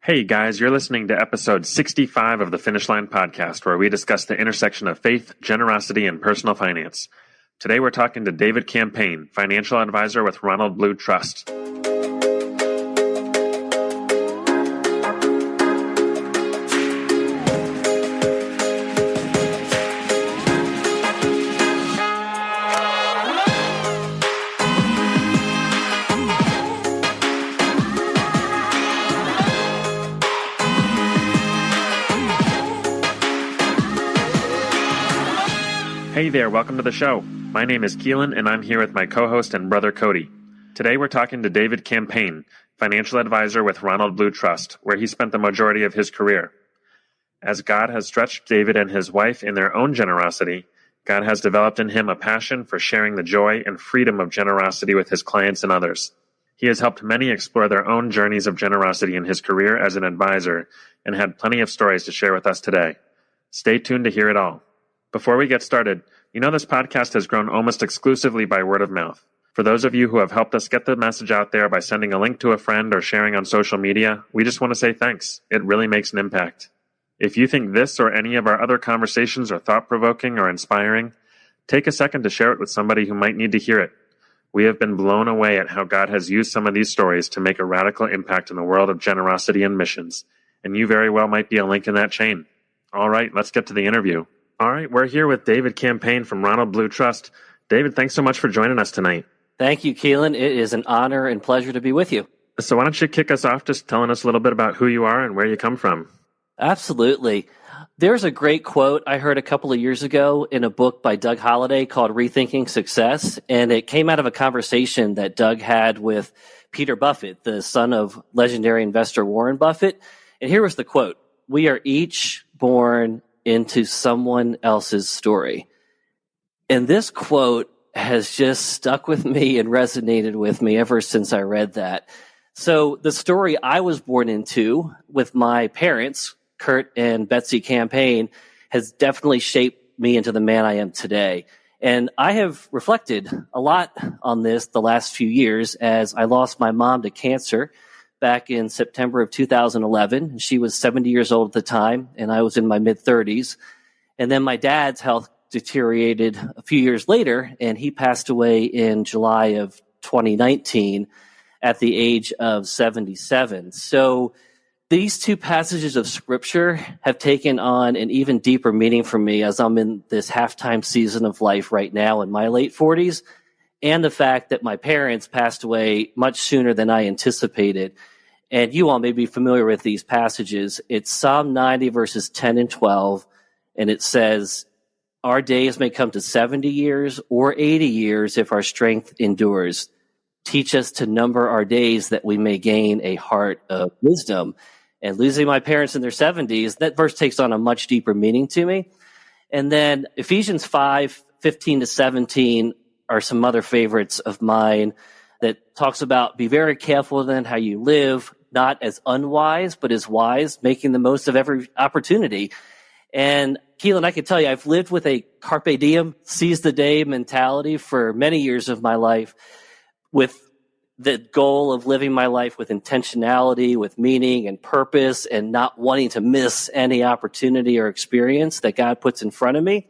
Hey guys, you're listening to episode 65 of the Finish Line podcast, where we discuss the intersection of faith, generosity, and personal finance. Today we're talking to David Campaigne, financial advisor with Ronald Blue Trust. Hey there, welcome to the show. My name is Keelan, and I'm here with my co-host and brother Cody. Today we're talking to David Campaigne, financial advisor with Ronald Blue Trust, where he spent the majority of his career. As God has stretched David and his wife in their own generosity, God has developed in him a passion for sharing the joy and freedom of generosity with his clients and others. He has helped many explore their own journeys of generosity in his career as an advisor and had plenty of stories to share with us today. Stay tuned to hear it all. Before we get started, you know this podcast has grown almost exclusively by word of mouth. For those of you who have helped us get the message out there by sending a link to a friend or sharing on social media, we just want to say thanks. It really makes an impact. If you think this or any of our other conversations are thought-provoking or inspiring, take a second to share it with somebody who might need to hear it. We have been blown away at how God has used some of these stories to make a radical impact in the world of generosity and missions, and you very well might be a link in that chain. All right, let's get to the interview. All right, we're here with David Campaigne from Ronald Blue Trust. David, thanks so much for joining us tonight. Thank you, Keelan. It is an honor and pleasure to be with you. So why don't you kick us off just telling us a little bit about who you are and where you come from? Absolutely. There's a great quote I heard a couple of years ago in a book by Doug Holliday called Rethinking Success, and it came out of a conversation that Doug had with Peter Buffett, the son of legendary investor Warren Buffett. And here was the quote: "We are each born into someone else's story." And this quote has just stuck with me and resonated with me ever since I read that. So the story I was born into with my parents, Kurt and Betsy Campaigne, has definitely shaped me into the man I am today. And I have reflected a lot on this the last few years as I lost my mom to cancer back in September of 2011. She was 70 years old at the time, and I was in my mid-30s. And then my dad's health deteriorated a few years later, and he passed away in July of 2019 at the age of 77. So these two passages of Scripture have taken on an even deeper meaning for me as I'm in this halftime season of life right now in my late 40s. And the fact that my parents passed away much sooner than I anticipated. And you all may be familiar with these passages. It's Psalm 90, verses 10 and 12, and it says, "Our days may come to 70 years or 80 years if our strength endures. Teach us to number our days that we may gain a heart of wisdom." And losing my parents in their 70s, that verse takes on a much deeper meaning to me. And then Ephesians 5, 15 to 17, are some other favorites of mine that talks about be very careful then how you live, not as unwise, but as wise, making the most of every opportunity. And Keelan, I can tell you, I've lived with a carpe diem, seize the day mentality for many years of my life, with the goal of living my life with intentionality, with meaning and purpose, and not wanting to miss any opportunity or experience that God puts in front of me.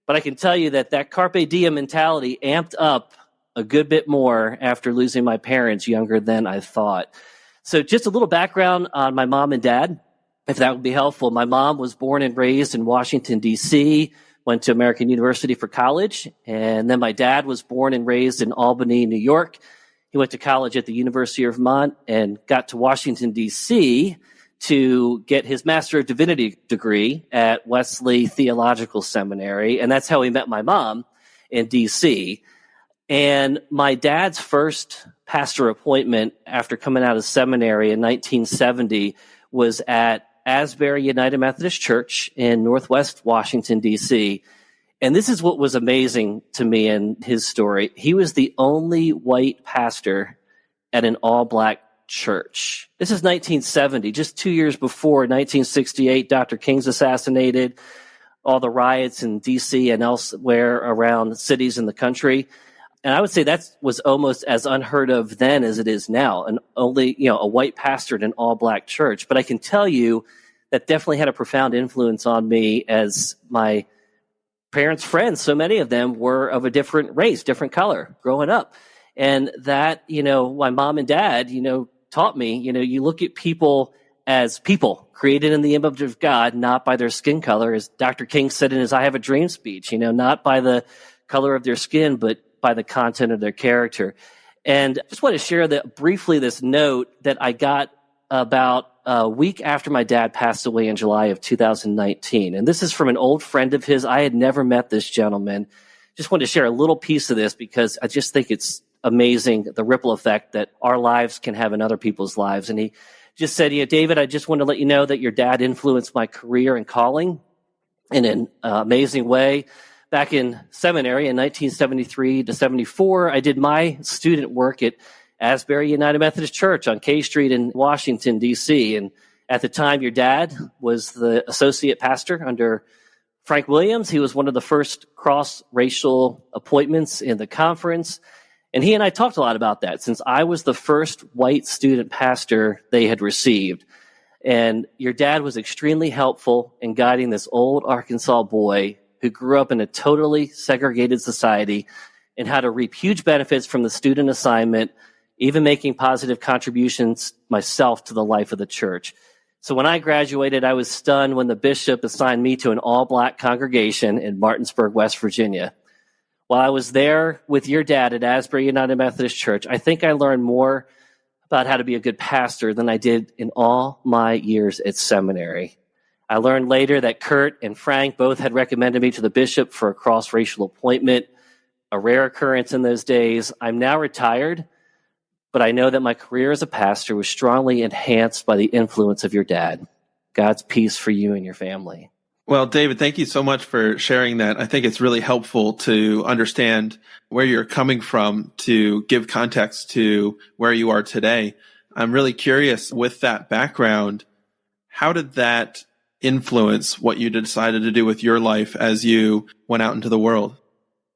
But I can tell you that carpe diem mentality amped up a good bit more after losing my parents younger than I thought. So just a little background on my mom and dad, if that would be helpful. My mom was born and raised in Washington, D.C., went to American University for college. And then my dad was born and raised in Albany, New York. He went to college at the University of Vermont and got to Washington, D.C., to get his Master of Divinity degree at Wesley Theological Seminary. And that's how he met my mom in D.C. And my dad's first pastor appointment after coming out of seminary in 1970 was at Asbury United Methodist Church in Northwest Washington, D.C. And this is what was amazing to me in his story. He was the only white pastor at an all-black church. This is 1970, just 2 years before 1968, Dr. King's assassinated, all the riots in D.C. and elsewhere around cities in the country. And I would say that was almost as unheard of then as it is now. And only, a white pastor in an all black church. But I can tell you that definitely had a profound influence on me as my parents' friends. So many of them were of a different race, different color growing up. And that, my mom and dad, taught me, you look at people as people created in the image of God, not by their skin color. As Dr. King said in his I Have a Dream speech, not by the color of their skin, but by the content of their character. And I just want to share briefly this note that I got about a week after my dad passed away in July of 2019. And this is from an old friend of his. I had never met this gentleman. Just wanted to share a little piece of this because I just think it's amazing, the ripple effect that our lives can have in other people's lives. And he just said, David, I just want to let you know that your dad influenced my career and calling in an amazing way. Back in seminary in 1973 to 74, I did my student work at Asbury United Methodist Church on K Street in Washington, D.C. And at the time, your dad was the associate pastor under Frank Williams. He was one of the first cross-racial appointments in the conference. And he and I talked a lot about that since I was the first white student pastor they had received. And your dad was extremely helpful in guiding this old Arkansas boy who grew up in a totally segregated society and how to reap huge benefits from the student assignment, even making positive contributions myself to the life of the church. So when I graduated, I was stunned when the bishop assigned me to an all-black congregation in Martinsburg, West Virginia. While I was there with your dad at Asbury United Methodist Church, I think I learned more about how to be a good pastor than I did in all my years at seminary. I learned later that Kurt and Frank both had recommended me to the bishop for a cross-racial appointment, a rare occurrence in those days. I'm now retired, but I know that my career as a pastor was strongly enhanced by the influence of your dad. God's peace for you and your family. Well, David, thank you so much for sharing that. I think it's really helpful to understand where you're coming from to give context to where you are today. I'm really curious with that background, how did that influence what you decided to do with your life as you went out into the world?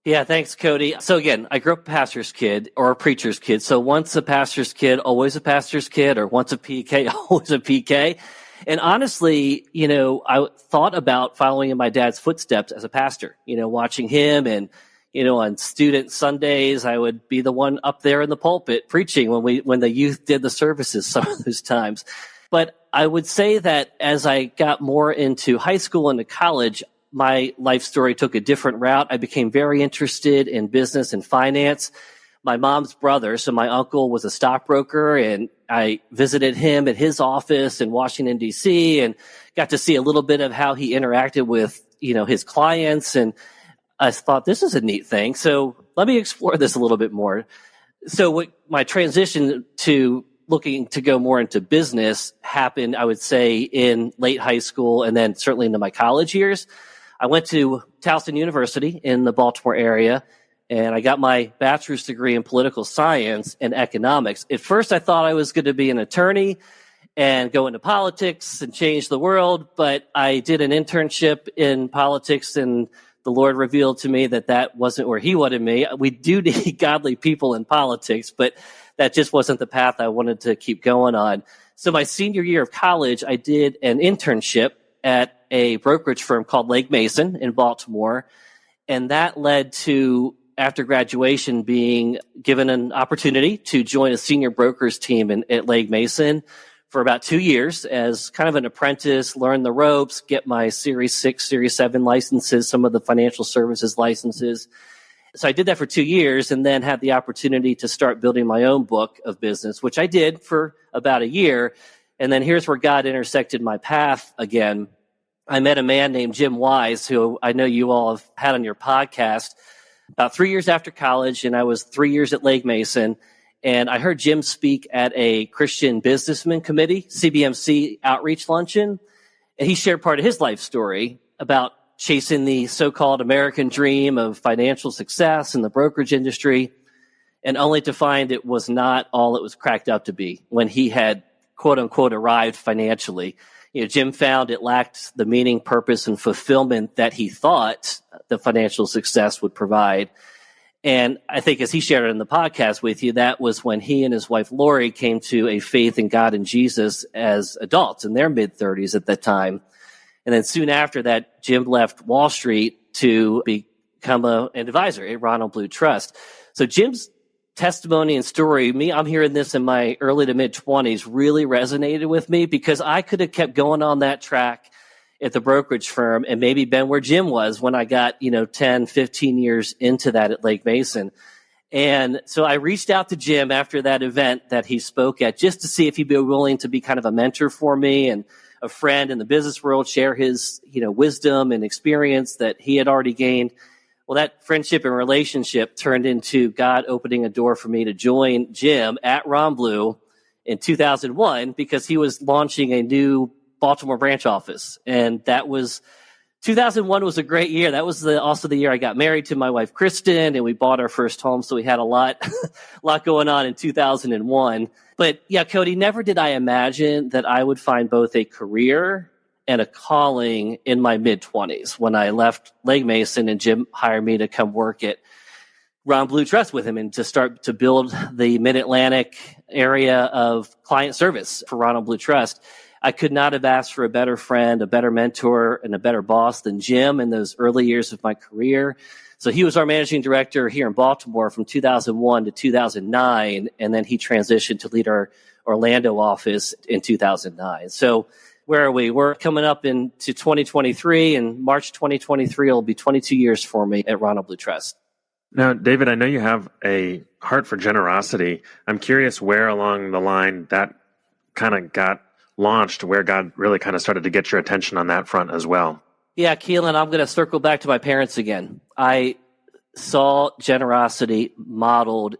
Yeah, thanks, Cody. So again, I grew up a pastor's kid or a preacher's kid. So once a pastor's kid, always a pastor's kid, or once a PK, always a PK. And honestly, I thought about following in my dad's footsteps as a pastor, watching him and, on student Sundays, I would be the one up there in the pulpit preaching when the youth did the services some of those times. But I would say that as I got more into high school and to college, my life story took a different route. I became very interested in business and finance. My mom's brother, so my uncle, was a stockbroker, and I visited him at his office in Washington, D.C., and got to see a little bit of how he interacted with, his clients. And I thought, this is a neat thing. So let me explore this a little bit more. So what my transition to looking to go more into business happened, I would say, in late high school and then certainly into my college years. I went to Towson University in the Baltimore area, and I got my bachelor's degree in political science and economics. At first, I thought I was going to be an attorney and go into politics and change the world, but I did an internship in politics, and the Lord revealed to me that wasn't where he wanted me. We do need godly people in politics, but that just wasn't the path I wanted to keep going on. So my senior year of college, I did an internship at a brokerage firm called Legg Mason in Baltimore. And that led to, after graduation, being given an opportunity to join a senior brokers team at Legg Mason for about 2 years as kind of an apprentice, learn the ropes, get my Series 6, Series 7 licenses, some of the financial services licenses. So I did that for 2 years and then had the opportunity to start building my own book of business, which I did for about a year. And then here's where God intersected my path again. I met a man named Jim Wise, who I know you all have had on your podcast, about 3 years after college, and I was 3 years at Legg Mason. And I heard Jim speak at a Christian Businessman Committee, CBMC outreach luncheon. And he shared part of his life story about chasing the so-called American dream of financial success in the brokerage industry, and only to find it was not all it was cracked up to be when he had, quote unquote, arrived financially. Jim found it lacked the meaning, purpose, and fulfillment that he thought the financial success would provide. And I think as he shared it in the podcast with you, that was when he and his wife, Lori, came to a faith in God and Jesus as adults in their mid-30s at that time. And then soon after that, Jim left Wall Street to become an advisor at Ronald Blue Trust. So Jim's testimony and story, I'm hearing this in my early to mid-20s, really resonated with me because I could have kept going on that track at the brokerage firm and maybe been where Jim was when I got, 10, 15 years into that at Lake Mason. And so I reached out to Jim after that event that he spoke at just to see if he'd be willing to be kind of a mentor for me and a friend in the business world, share his, wisdom and experience that he had already gained. Well, that friendship and relationship turned into God opening a door for me to join Jim at Ron Blue in 2001 because he was launching a new Baltimore branch office. And 2001 was a great year. That was also the year I got married to my wife, Kristin, and we bought our first home. So we had a lot going on in 2001. But yeah, Cody, never did I imagine that I would find both a career and a calling in my mid-20s when I left Lake Mason and Jim hired me to come work at Ron Blue Trust with him and to start to build the Mid-Atlantic area of client service for Ronald Blue Trust. I could not have asked for a better friend, a better mentor, and a better boss than Jim in those early years of my career. So he was our managing director here in Baltimore from 2001 to 2009, and then he transitioned to lead our Orlando office in 2009. So where are we? We're coming up into 2023, and March 2023 will be 22 years for me at Ronald Blue Trust. Now, David, I know you have a heart for generosity. I'm curious where along the line that kind of got launched, where God really kind of started to get your attention on that front as well. Yeah, Keelan, I'm going to circle back to my parents again. I saw generosity modeled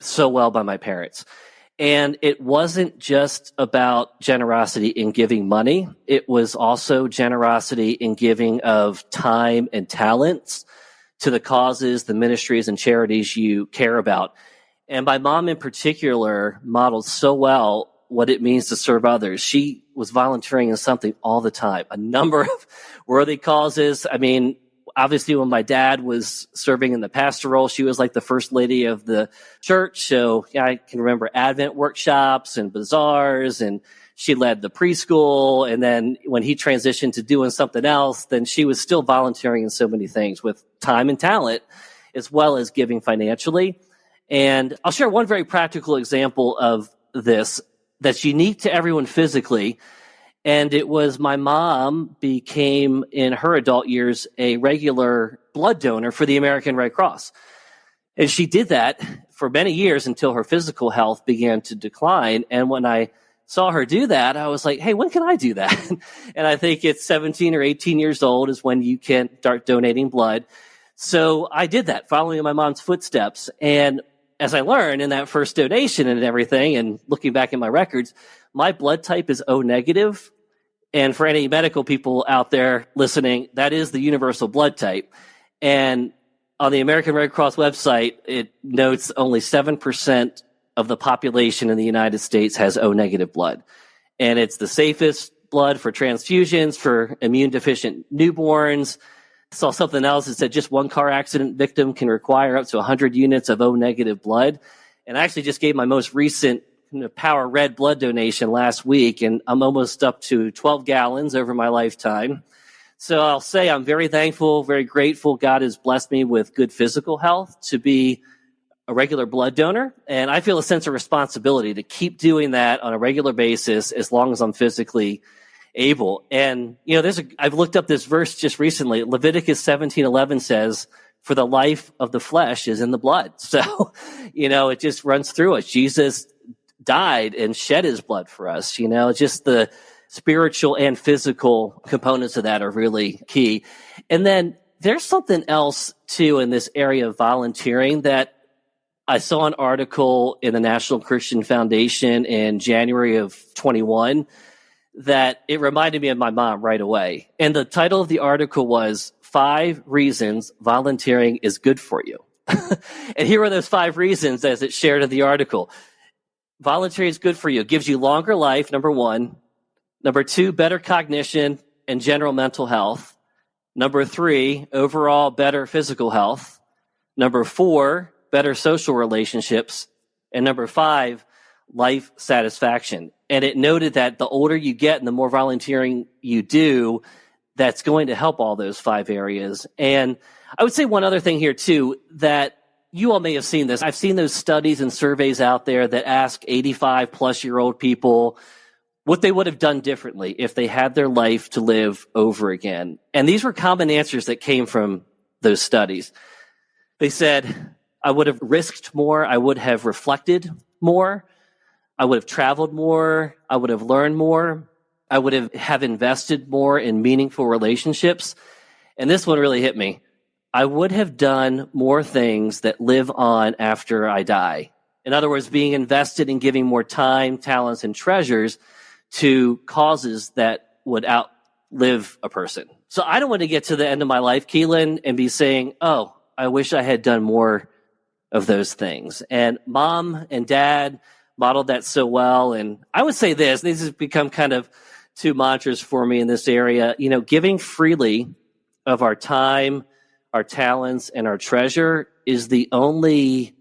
so well by my parents. And it wasn't just about generosity in giving money. It was also generosity in giving of time and talents to the causes, the ministries, and charities you care about. And my mom in particular modeled so well what it means to serve others. She was volunteering in something all the time, a number of worthy causes. I mean, obviously when my dad was serving in the pastoral, she was like the first lady of the church. So yeah, I can remember Advent workshops and bazaars, and she led the preschool. And then when he transitioned to doing something else, then she was still volunteering in so many things with time and talent, as well as giving financially. And I'll share one very practical example of this that's unique to everyone physically. And it was my mom became, in her adult years, a regular blood donor for the American Red Cross. And she did that for many years until her physical health began to decline. And when I saw her do that, I was like, hey, when can I do that? And I think it's 17 or 18 years old is when you can start donating blood. So I did that, following in my mom's footsteps. And as I learned in that first donation and everything, and looking back at my records, my blood type is O negative. And for any medical people out there listening, that is the universal blood type. And on the American Red Cross website, it notes only 7% of the population in the United States has O negative blood. And it's the safest blood for transfusions, for immune deficient newborns. I saw something else that said just one car accident victim can require up to 100 units of O negative blood. And I actually just gave my most recent Power Red blood donation last week, and I'm almost up to 12 gallons over my lifetime. So I'll say I'm very thankful, very grateful. God has blessed me with good physical health to be a regular blood donor. And I feel a sense of responsibility to keep doing that on a regular basis as long as I'm physically able. And, I've looked up this verse just recently. Leviticus 17:11 says, for the life of the flesh is in the blood. So, it just runs through us. Jesus died and shed his blood for us. Just the spiritual and physical components of that are really key. And then there's something else too in this area of volunteering that I saw an article in the National Christian Foundation in January of 21 that it reminded me of my mom right away. And the title of the article was 5 Reasons Volunteering is Good for You. And here are those 5 reasons as it's shared in the article. Volunteering is good for you. It gives you longer life, number 1. Number 2, better cognition and general mental health. Number 3, overall better physical health. Number 4, better social relationships. And number 5, life satisfaction. And it noted that the older you get and the more volunteering you do, that's going to help all those 5 areas. And I would say one other thing here too, that you all may have seen this. I've seen those studies and surveys out there that ask 85 plus year old people what they would have done differently if they had their life to live over again. And these were common answers that came from those studies. They said, I would have risked more. I would have reflected more. I would have traveled more. I would have learned more. I would have invested more in meaningful relationships. And this one really hit me. I would have done more things that live on after I die. In other words, being invested in giving more time, talents, and treasures to causes that would outlive a person. So I don't want to get to the end of my life, Keelan, and be saying, oh, I wish I had done more of those things. And mom and dad modeled that so well. And I would say this has become kind of 2 mantras for me in this area. You know, giving freely of our time, our talents, and our treasure is the only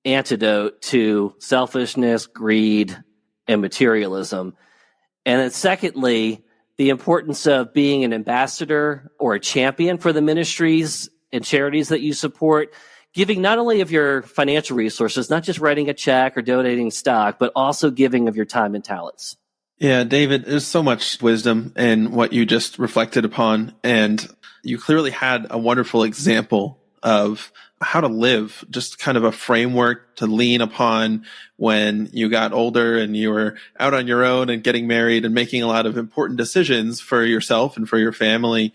antidote to selfishness, greed, and materialism. And then secondly, the importance of being an ambassador or a champion for the ministries and charities that you support, giving not only of your financial resources, not just writing a check or donating stock, but also giving of your time and talents. Yeah, David, there's so much wisdom in what you just reflected upon. And you clearly had a wonderful example of how to live, just kind of a framework to lean upon when you got older and you were out on your own and getting married and making a lot of important decisions for yourself and for your family.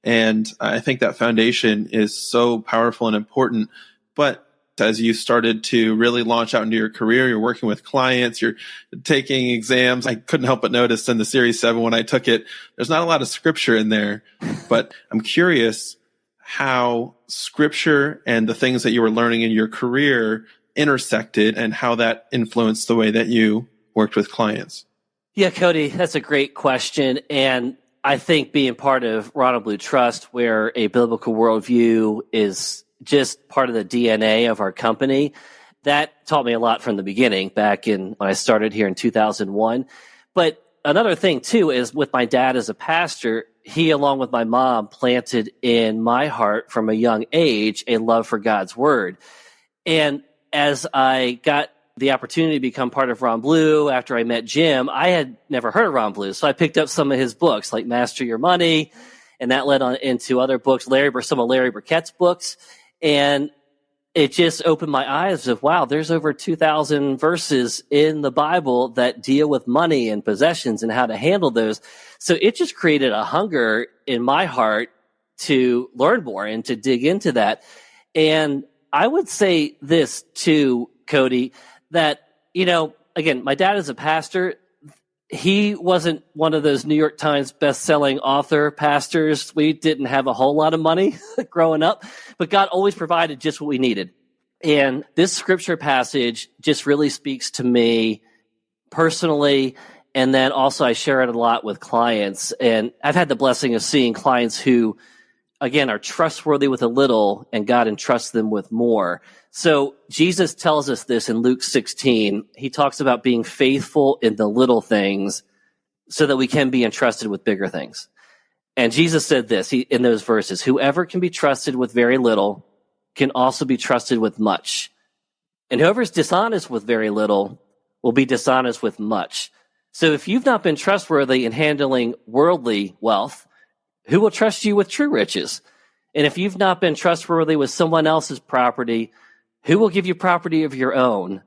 And I think that foundation is so powerful and important. But as you started to really launch out into your career, you're working with clients, you're taking exams. I couldn't help but notice in the Series 7 when I took it, there's not a lot of scripture in there. But I'm curious how scripture and the things that you were learning in your career intersected and how that influenced the way that you worked with clients. Yeah, Cody, that's a great question. And I think being part of Ronald Blue Trust, where a biblical worldview is just part of the DNA of our company, that taught me a lot from the beginning back in when I started here in 2001. But another thing too is with my dad as a pastor, he, along with my mom, planted in my heart from a young age a love for God's word. And as I got the opportunity to become part of Ron Blue after I met Jim, I had never heard of Ron Blue. So I picked up some of his books like Master Your Money, and that led on into other books, some of Larry Burkett's books. And it just opened my eyes of, wow, there's over 2,000 verses in the Bible that deal with money and possessions and how to handle those. So it just created a hunger in my heart to learn more and to dig into that. And I would say this too, Cody, that, you know, again, my dad is a pastor. He wasn't one of those New York Times best-selling author pastors. We didn't have a whole lot of money growing up, but God always provided just what we needed. And this scripture passage just really speaks to me personally. And then also I share it a lot with clients. And I've had the blessing of seeing clients who, again, are trustworthy with a little and God entrusts them with more. So Jesus tells us this in Luke 16. He talks about being faithful in the little things so that we can be entrusted with bigger things. And Jesus said this in those verses, whoever can be trusted with very little can also be trusted with much. And whoever is dishonest with very little will be dishonest with much. So if you've not been trustworthy in handling worldly wealth, who will trust you with true riches? And if you've not been trustworthy with someone else's property, who will give you property of your own?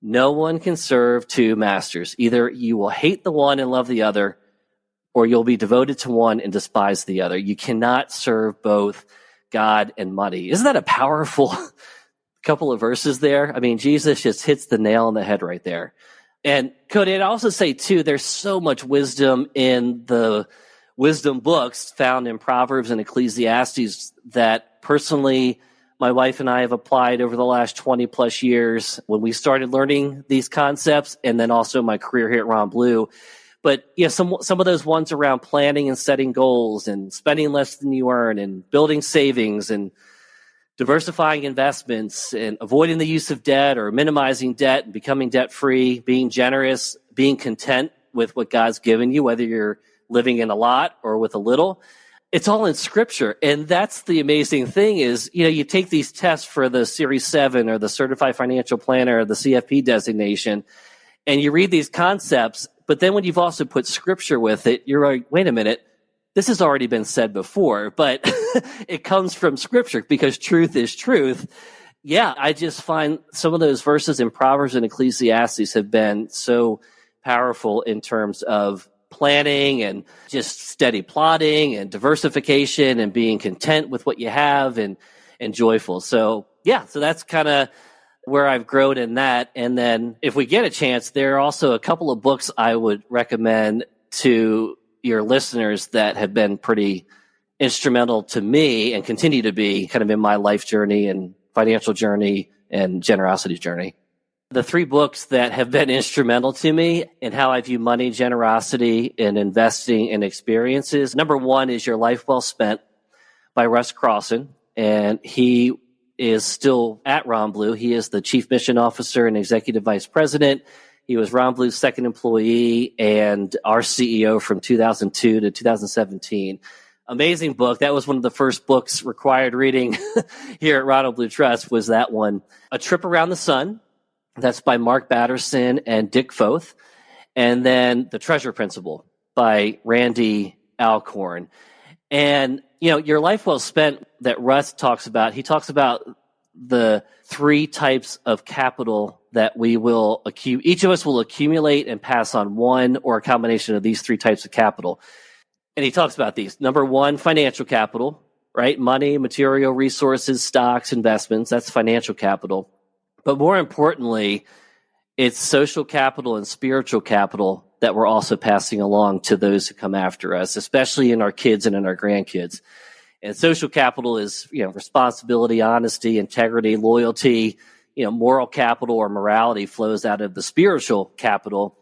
No one can serve 2 masters. Either you will hate the one and love the other, or you'll be devoted to one and despise the other. You cannot serve both God and money. Isn't that a powerful couple of verses there? I mean, Jesus just hits the nail on the head right there. And Cody, I'd also say too, there's so much wisdom in the wisdom books found in Proverbs and Ecclesiastes that personally my wife and I have applied over the last 20 plus years when we started learning these concepts, and then also my career here at Ron Blue. But yeah, some of those ones around planning and setting goals and spending less than you earn and building savings and diversifying investments and avoiding the use of debt or minimizing debt and becoming debt-free, being generous, being content with what God's given you, whether you're living in a lot or with a little. It's all in Scripture. And that's the amazing thing is, you take these tests for the Series 7 or the Certified Financial Planner or the CFP designation, and you read these concepts, but then when you've also put Scripture with it, you're like, wait a minute, this has already been said before, but it comes from Scripture because truth is truth. Yeah, I just find some of those verses in Proverbs and Ecclesiastes have been so powerful in terms of planning and just steady plotting and diversification and being content with what you have and joyful. So that's kind of where I've grown in that. And then if we get a chance, there are also a couple of books I would recommend to your listeners that have been pretty instrumental to me and continue to be kind of in my life journey and financial journey and generosity journey. The 3 books that have been instrumental to me in how I view money, generosity, and investing in experiences. Number 1 is Your Life Well Spent by Russ Crossan, and he is still at Ron Blue. He is the Chief Mission Officer and Executive Vice President. He was Ron Blue's second employee and our CEO from 2002 to 2017. Amazing book. That was one of the first books required reading here at Ronald Blue Trust was that one. A Trip Around the Sun. That's by Mark Batterson and Dick Foth. And then The Treasure Principle by Randy Alcorn. And, Your Life Well Spent that Russ talks about, he talks about the 3 types of capital that we will each of us will accumulate and pass on one or a combination of these 3 types of capital. And he talks about these. Number 1, financial capital, right? Money, material resources, stocks, investments. That's financial capital. But more importantly, it's social capital and spiritual capital that we're also passing along to those who come after us, especially in our kids and in our grandkids. And social capital is, responsibility, honesty, integrity, loyalty, moral capital or morality flows out of the spiritual capital.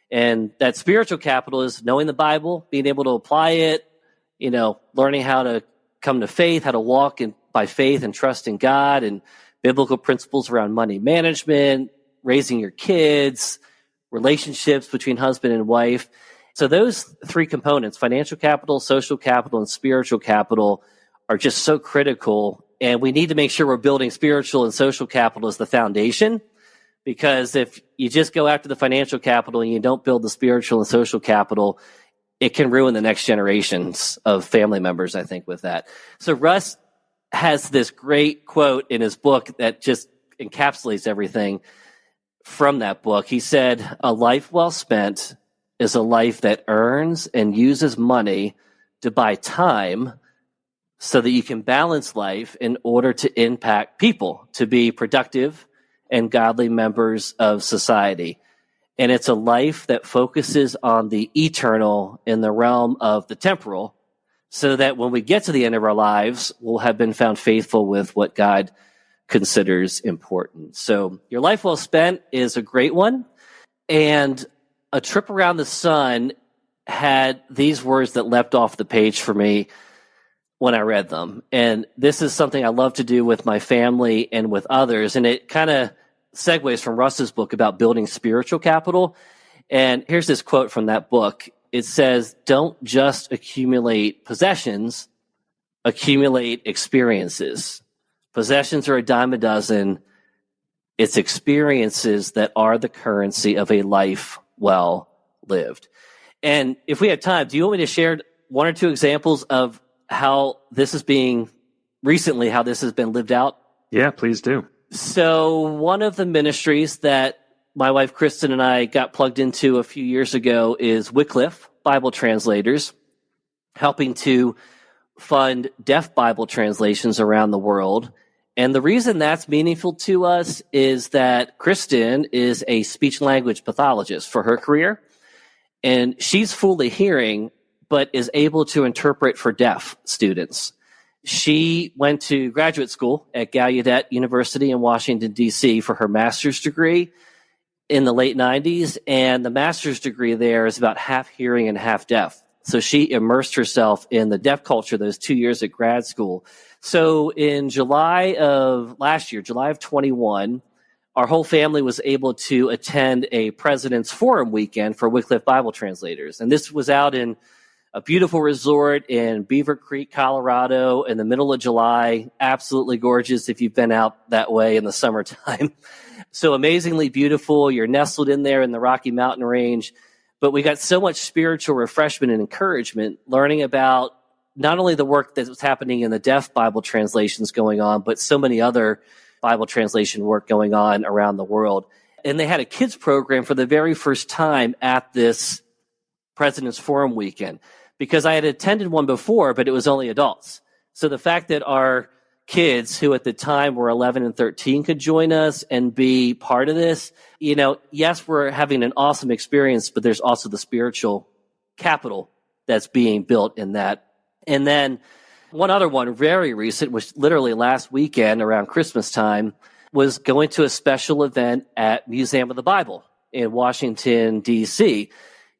And that spiritual capital is knowing the Bible, being able to apply it, learning how to come to faith, how to walk by faith and trust in God, and biblical principles around money management, raising your kids, relationships between husband and wife. So those 3 components, financial capital, social capital, and spiritual capital, are just so critical. And we need to make sure we're building spiritual and social capital as the foundation, because if you just go after the financial capital and you don't build the spiritual and social capital, it can ruin the next generations of family members, I think, with that. So Russ has this great quote in his book that just encapsulates everything from that book. He said, "A life well spent is a life that earns and uses money to buy time so that you can balance life in order to impact people, to be productive and godly members of society. And it's a life that focuses on the eternal in the realm of the temporal, so that when we get to the end of our lives, we'll have been found faithful with what God considers important." So Your Life Well Spent is a great one. And A Trip Around the Sun had these words that leapt off the page for me when I read them. And this is something I love to do with my family and with others. And it kind of segues from Russ's book about building spiritual capital. And here's this quote from that book. It says, "Don't just accumulate possessions, accumulate experiences. Possessions are a dime a dozen. It's experiences that are the currency of a life well lived." And if we have time, do you want me to share 1 or 2 examples of how this is being recently, how this has been lived out? Yeah, please do. So one of the ministries that my wife Kristin and I got plugged into a few years ago is Wycliffe Bible Translators, helping to fund deaf Bible translations around the world. And the reason that's meaningful to us is that Kristin is a speech language pathologist for her career, and she's fully hearing, but is able to interpret for deaf students. She went to graduate school at Gallaudet University in Washington, D.C. for her master's degree in the late 90s, and the master's degree there is about half hearing and half deaf So she immersed herself in the deaf culture those 2 years at grad school. So in July of last year, July of 21, our whole family was able to attend a President's Forum weekend for Wycliffe Bible translators. And this was out in a beautiful resort in Beaver Creek, Colorado, in the middle of July. Absolutely gorgeous if you've been out that way in the summertime. So amazingly beautiful. You're nestled in there in the Rocky Mountain range. But we got so much spiritual refreshment and encouragement learning about not only the work that was happening in the deaf Bible translations going on, but so many other Bible translation work going on around the world. And they had a kids program for the very first time at this President's Forum weekend, because I had attended one before, but it was only adults. So the fact that our kids, who at the time were 11 and 13, could join us and be part of this, yes, we're having an awesome experience, but there's also the spiritual capital that's being built in that. And then one other one, very recent, was literally last weekend around Christmas time, was going to a special event at Museum of the Bible in Washington, D.C.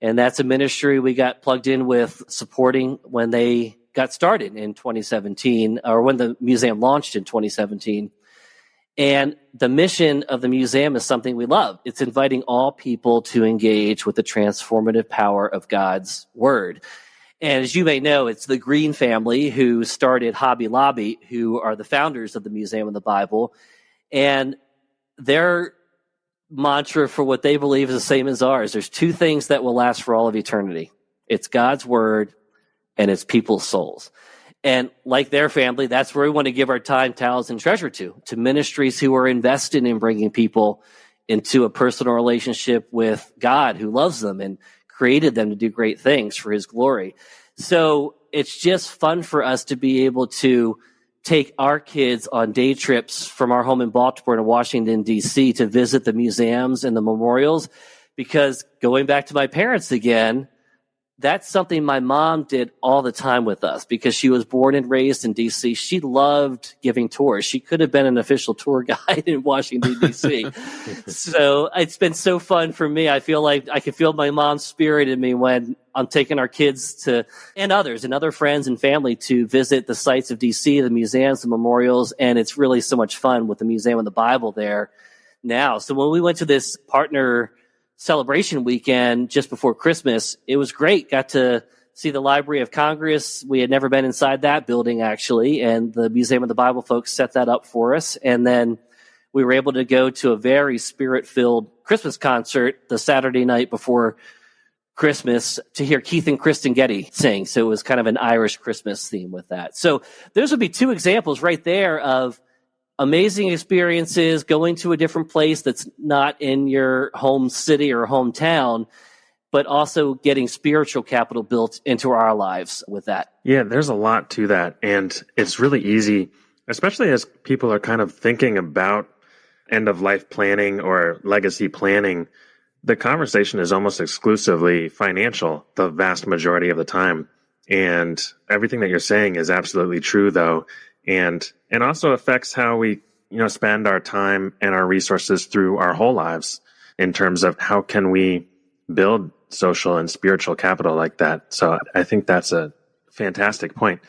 And that's a ministry we got plugged in with supporting when they got started in 2017, or when the museum launched in 2017. And the mission of the museum is something we love. It's inviting all people to engage with the transformative power of God's word. And as you may know, it's the Green family who started Hobby Lobby, who are the founders of the Museum of the Bible. And their mantra for what they believe is the same as ours. There's two things that will last for all of eternity. It's God's word and it's people's souls. And like their family, that's where we want to give our time, talents, and treasure to ministries who are invested in bringing people into a personal relationship with God, who loves them and created them to do great things for his glory. So it's just fun for us to be able to take our kids on day trips from our home in Baltimore to Washington, D.C. to visit the museums and the memorials, because going back to my parents again, that's something my mom did all the time with us because she was born and raised in D.C. She loved giving tours. She could have been an official tour guide in Washington, D.C. So it's been so fun for me. I feel like I can feel my mom's spirit in me when I'm taking our kids to, and others and other friends and family, to visit the sites of D.C., the museums, the memorials, and it's really so much fun with the Museum of the Bible there now. So when we went to this partner celebration weekend just before Christmas, it was great. Got to see the Library of Congress. We had never been inside that building, actually, and the Museum of the Bible folks set that up for us. And then we were able to go to a very spirit-filled Christmas concert the Saturday night before Christmas to hear Keith and Kristin Getty sing. So it was kind of an Irish Christmas theme with that. So those would be two examples right there of amazing experiences, going to a different place that's not in your home city or hometown, but also getting spiritual capital built into our lives with that. Yeah, there's a lot to that. And it's really easy, especially as people are kind of thinking about end-of-life planning or legacy planning. The conversation is almost exclusively financial the vast majority of the time. And everything that you're saying is absolutely true, though. And it also affects how we, spend our time and our resources through our whole lives in terms of how can we build social and spiritual capital like that. So I think that's a fantastic point.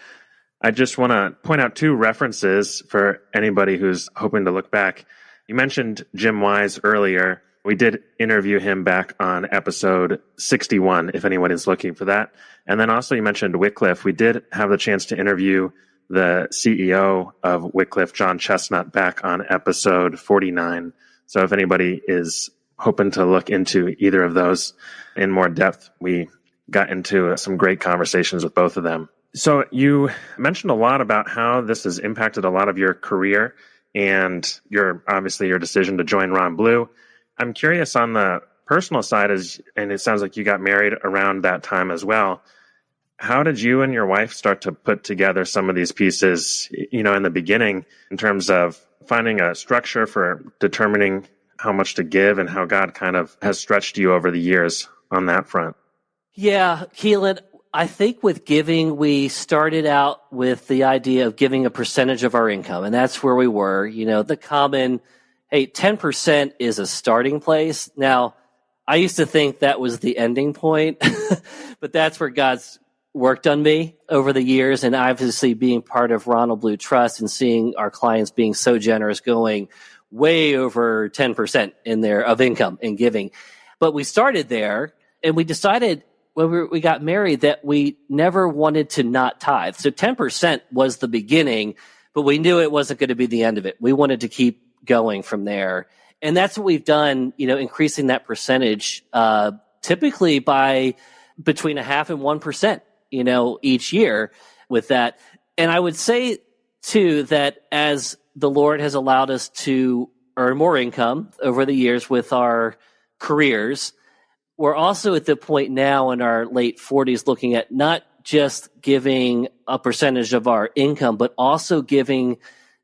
I just want to point out two references for anybody who's hoping to look back. You mentioned Jim Wise earlier. We did interview him back on episode 61, if anyone is looking for that. And then also you mentioned Wycliffe. We did have the chance to interview the CEO of Wycliffe, John Chestnut, back on episode 49. So if anybody is hoping to look into either of those in more depth, we got into some great conversations with both of them. So you mentioned a lot about how this has impacted a lot of your career and your decision to join Ron Blue. I'm curious on the personal side, and it sounds like you got married around that time as well. How did you and your wife start to put together some of these pieces, in the beginning, in terms of finding a structure for determining how much to give and how God kind of has stretched you over the years on that front? Yeah, Keelan, I think with giving, we started out with the idea of giving a percentage of our income, and that's where we were. The common, 10% is a starting place. Now, I used to think that was the ending point, but that's where God's worked on me over the years, and obviously being part of Ronald Blue Trust and seeing our clients being so generous, going way over 10% in their of income in giving. But we started there, and we decided when we got married that we never wanted to not tithe. So 10% was the beginning, but we knew it wasn't going to be the end of it. We wanted to keep going from there. And that's what we've done, increasing that percentage, typically by between 0.5% and 1%, each year with that. And I would say too, that as the Lord has allowed us to earn more income over the years with our careers, we're also at the point now in our late 40s looking at not just giving a percentage of our income, but also giving,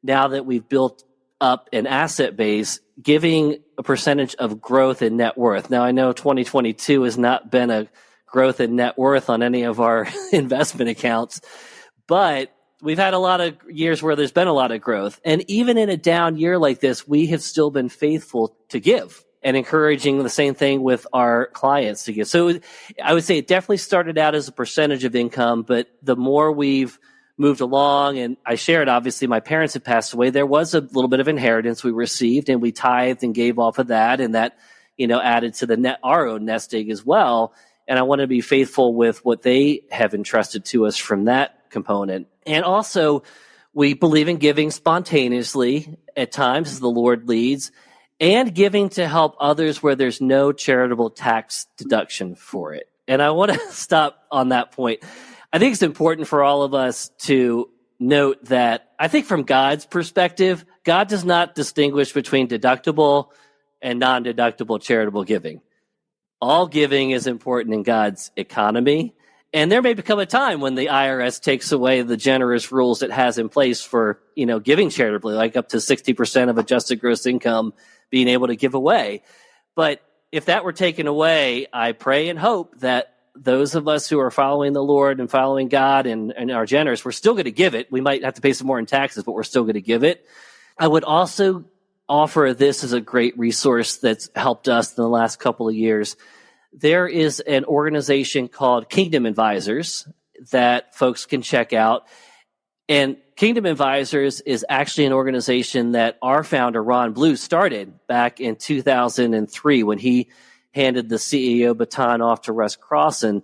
now that we've built up an asset base, giving a percentage of growth in net worth. Now, I know 2022 has not been a growth in net worth on any of our investment accounts, but we've had a lot of years where there's been a lot of growth. And even in a down year like this, we have still been faithful to give and encouraging the same thing with our clients to give. So I would say it definitely started out as a percentage of income, but the more we've moved along, and I shared, obviously, my parents had passed away, there was a little bit of inheritance we received, and we tithed and gave off of that, and that, added to the our own nest egg as well. And I want to be faithful with what they have entrusted to us from that component. And also, we believe in giving spontaneously at times as the Lord leads, and giving to help others where there's no charitable tax deduction for it. And I want to stop on that point. I think it's important for all of us to note that I think from God's perspective, God does not distinguish between deductible and non-deductible charitable giving. All giving is important in God's economy. And there may become a time when the IRS takes away the generous rules it has in place for, giving charitably, like up to 60% of adjusted gross income being able to give away. But if that were taken away, I pray and hope that those of us who are following the Lord and following God and are generous, we're still going to give it. We might have to pay some more in taxes, but we're still going to give it. I would also offer this as a great resource that's helped us in the last couple of years. There is an organization called Kingdom Advisors that folks can check out. And Kingdom Advisors is actually an organization that our founder, Ron Blue, started back in 2003 when he handed the CEO baton off to Russ Crossan.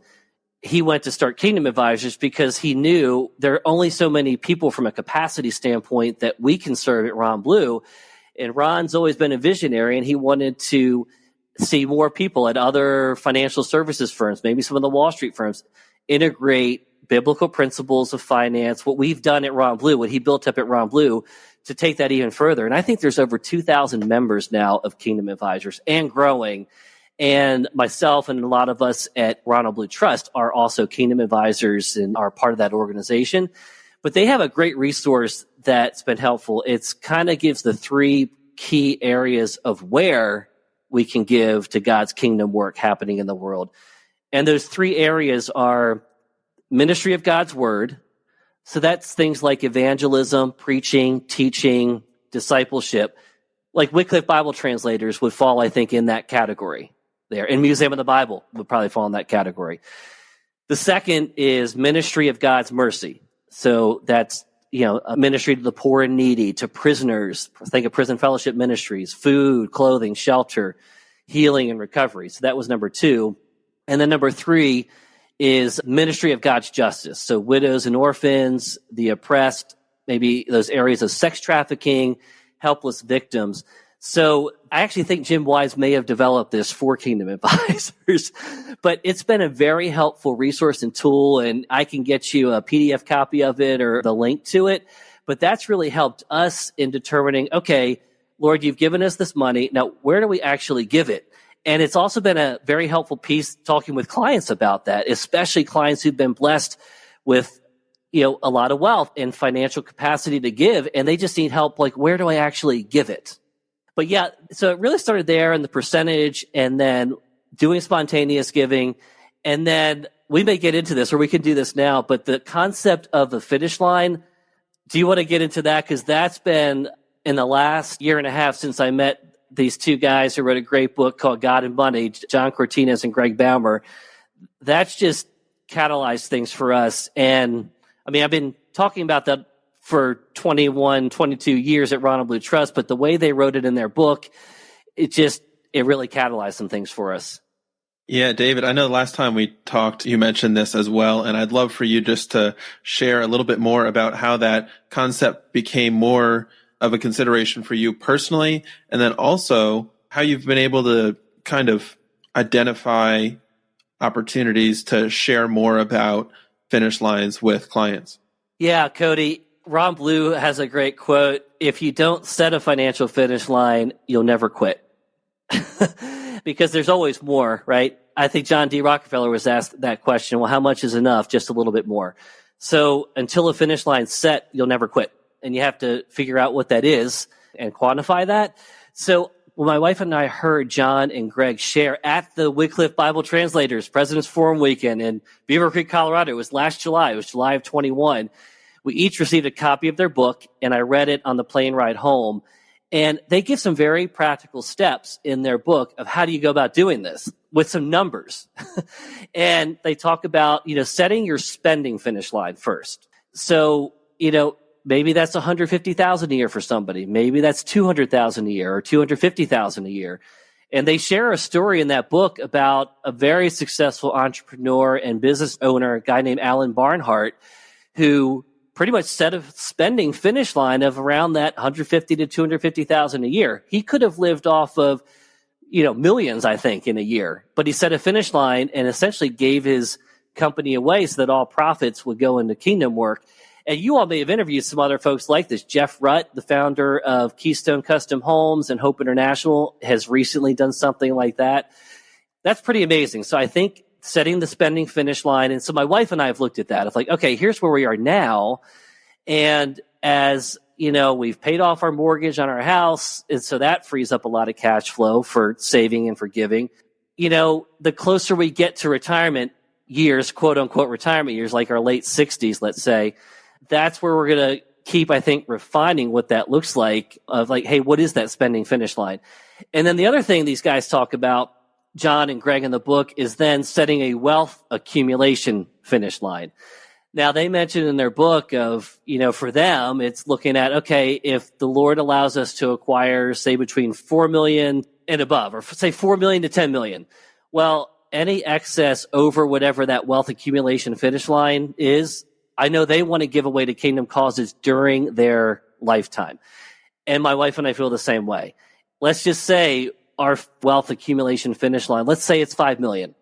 He went to start Kingdom Advisors because he knew there are only so many people from a capacity standpoint that we can serve at Ron Blue. And Ron's always been a visionary, and he wanted to see more people at other financial services firms, maybe some of the Wall Street firms, integrate biblical principles of finance, what we've done at Ron Blue, what he built up at Ron Blue, to take that even further. And I think there's over 2,000 members now of Kingdom Advisors and growing. And myself and a lot of us at Ronald Blue Trust are also Kingdom Advisors and are part of that organization. But they have a great resource that's been helpful. It's kind of gives the three key areas of where we can give to God's kingdom work happening in the world. And those three areas are ministry of God's word. So that's things like evangelism, preaching, teaching, discipleship. Like Wycliffe Bible translators would fall, I think, in that category there. And Museum of the Bible would probably fall in that category. The second is ministry of God's mercy. So that's, a ministry to the poor and needy, to prisoners. Think of prison fellowship ministries, food, clothing, shelter, healing, and recovery. So that was number two. And then number three is ministry of God's justice. So widows and orphans, the oppressed, maybe those areas of sex trafficking, helpless victims. So I actually think Jim Wise may have developed this for Kingdom Advisors, but it's been a very helpful resource and tool, and I can get you a PDF copy of it or the link to it. But that's really helped us in determining, okay, Lord, you've given us this money. Now, where do we actually give it? And it's also been a very helpful piece talking with clients about that, especially clients who've been blessed with, a lot of wealth and financial capacity to give, and they just need help. Like, where do I actually give it? But yeah, so it really started there in the percentage, and then doing spontaneous giving. And then we may get into this, or we can do this now, but the concept of the finish line, do you want to get into that? Because that's been in the last year and a half since I met these two guys who wrote a great book called God and Money, John Cortines and Greg Baumer. That's just catalyzed things for us. And I mean, I've been talking about that for 21, 22 years at Ronald Blue Trust, but the way they wrote it in their book, it really catalyzed some things for us. Yeah, David, I know the last time we talked, you mentioned this as well, and I'd love for you just to share a little bit more about how that concept became more of a consideration for you personally, and then also how you've been able to kind of identify opportunities to share more about finish lines with clients. Yeah, Cody, Ron Blue has a great quote. If you don't set a financial finish line, you'll never quit. Because there's always more, right? I think John D. Rockefeller was asked that question, well, how much is enough? Just a little bit more. So until a finish line's set, you'll never quit. And you have to figure out what that is and quantify that. So when my wife and I heard John and Greg share at the Wycliffe Bible Translators President's Forum Weekend in Beaver Creek, Colorado, it was last July. It was July of 21. We each received a copy of their book, and I read it on the plane ride home. And they give some very practical steps in their book of how do you go about doing this with some numbers. And they talk about, setting your spending finish line first. So, maybe that's $150,000 a year for somebody. Maybe that's $200,000 a year or $250,000 a year. And they share a story in that book about a very successful entrepreneur and business owner, a guy named Alan Barnhart, who pretty much set a spending finish line of around that $150,000 to $250,000 a year. He could have lived off of, millions, I think, in a year, but he set a finish line and essentially gave his company away so that all profits would go into kingdom work. And you all may have interviewed some other folks like this. Jeff Rutt, the founder of Keystone Custom Homes and Hope International, has recently done something like that. That's pretty amazing. So I think setting the spending finish line. And so my wife and I have looked at that. Of like, okay, here's where we are now. And as we've paid off our mortgage on our house. And so that frees up a lot of cash flow for saving and for giving. The closer we get to retirement years, quote unquote retirement years, like our late 60s, let's say, that's where we're going to keep, I think, refining what that looks like of like, hey, what is that spending finish line? And then the other thing these guys talk about, John and Greg in the book, is then setting a wealth accumulation finish line. Now, they mentioned in their book of, for them, it's looking at, okay, if the Lord allows us to acquire, say, between 4 million and above, or say 4 million to 10 million. Well, any excess over whatever that wealth accumulation finish line is, I know they want to give away to kingdom causes during their lifetime. And my wife and I feel the same way. Let's just say our wealth accumulation finish line, let's say it's 5 million.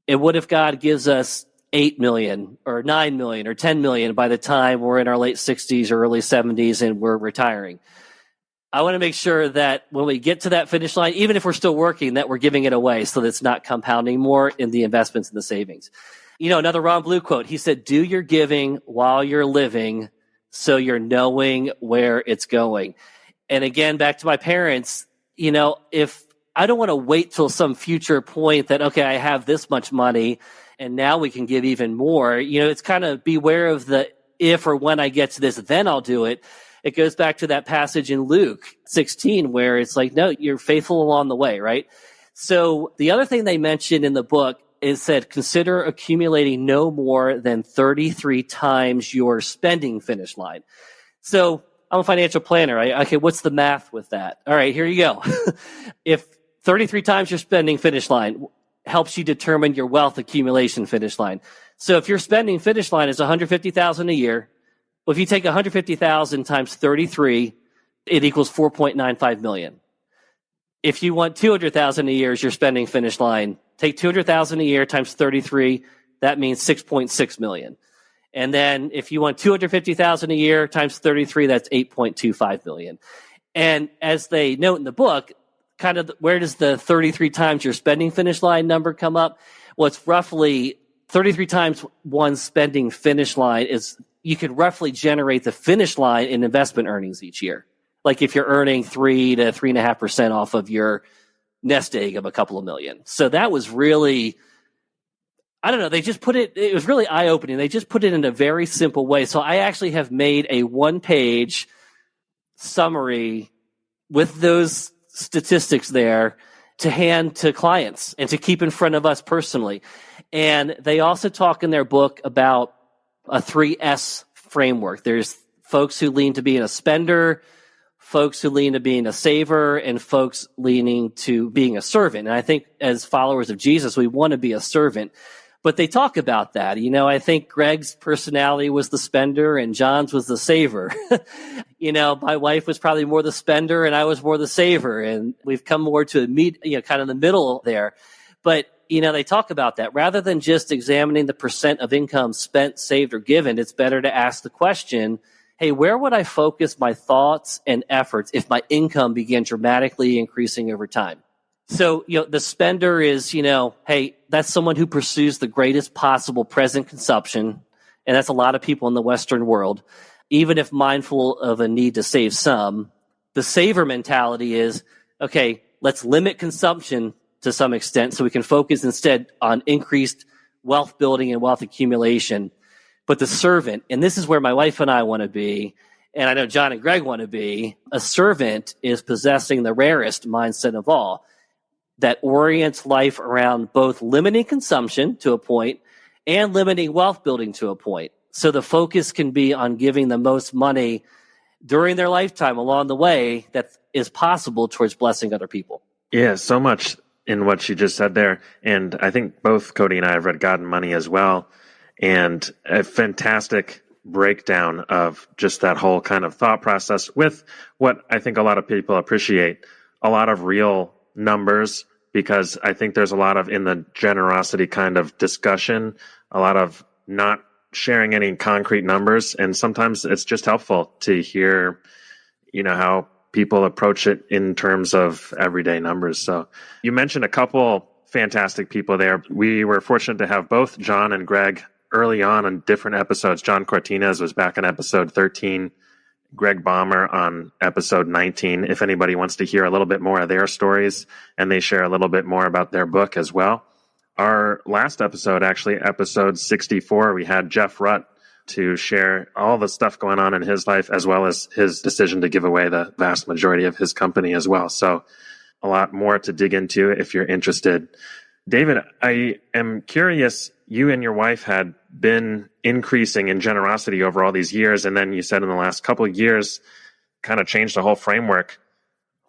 And what if God gives us 8 million or 9 million or 10 million by the time we're in our late 60s or early 70s and we're retiring? I want to make sure that when we get to that finish line, even if we're still working, that we're giving it away so that it's not compounding more in the investments and the savings. Another Ron Blue quote, he said, do your giving while you're living so you're knowing where it's going. And again, back to my parents, if I don't want to wait till some future point that, okay, I have this much money and now we can give even more, it's kind of beware of the if or when I get to this, then I'll do it. It goes back to that passage in Luke 16 where it's like, no, you're faithful along the way, right? So the other thing they mentioned in the book is said, consider accumulating no more than 33 times your spending finish line. So I'm a financial planner. Okay, what's the math with that? All right, here you go. If 33 times your spending finish line helps you determine your wealth accumulation finish line. So if your spending finish line is $150,000 a year, well, if you take $150,000 times 33, it equals $4.95 million. If you want $200,000 a year as your spending finish line, take $200,000 a year times 33, that means $6.6 million. And then if you want $250,000 a year times 33, that's $8.25 million. And as they note in the book, kind of where does the 33 times your spending finish line number come up? Well, it's roughly 33 times one spending finish line is you could roughly generate the finish line in investment earnings each year. Like if you're earning 3 to 3.5% off of your nest egg of a couple of million. So that was really, I don't know, it was really eye-opening. They just put it in a very simple way. So I actually have made a one-page summary with those statistics there to hand to clients and to keep in front of us personally. And they also talk in their book about a 3S framework. There's folks who lean to being a spender, folks who lean to being a saver, and folks leaning to being a servant. And I think as followers of Jesus, we want to be a servant. But they talk about that. I think Greg's personality was the spender and John's was the saver. My wife was probably more the spender and I was more the saver. And we've come more to meet, kind of the middle there. But, they talk about that. Rather than just examining the percent of income spent, saved, or given, it's better to ask the question, hey, where would I focus my thoughts and efforts if my income began dramatically increasing over time? So, the spender is, hey, that's someone who pursues the greatest possible present consumption. And that's a lot of people in the Western world, even if mindful of a need to save some. The saver mentality is, okay, let's limit consumption to some extent so we can focus instead on increased wealth building and wealth accumulation. But the servant, and this is where my wife and I want to be, and I know John and Greg want to be, a servant is possessing the rarest mindset of all, that orients life around both limiting consumption to a point and limiting wealth building to a point. So the focus can be on giving the most money during their lifetime along the way that is possible towards blessing other people. Yeah, so much in what you just said there. And I think both Cody and I have read God and Money as well. And a fantastic breakdown of just that whole kind of thought process with what I think a lot of people appreciate, a lot of real numbers, because I think there's a lot of, in the generosity kind of discussion, a lot of not sharing any concrete numbers. And sometimes it's just helpful to hear, how people approach it in terms of everyday numbers. So you mentioned a couple fantastic people there. We were fortunate to have both John and Greg early on different episodes. John Cortinez was back in episode 13, Greg Balmer on episode 19. If anybody wants to hear a little bit more of their stories, and they share a little bit more about their book as well. Our last episode, actually episode 64, we had Jeff Rutt to share all the stuff going on in his life, as well as his decision to give away the vast majority of his company as well. So a lot more to dig into if you're interested. David, I am curious, you and your wife had been increasing in generosity over all these years, and then you said in the last couple of years kind of changed the whole framework.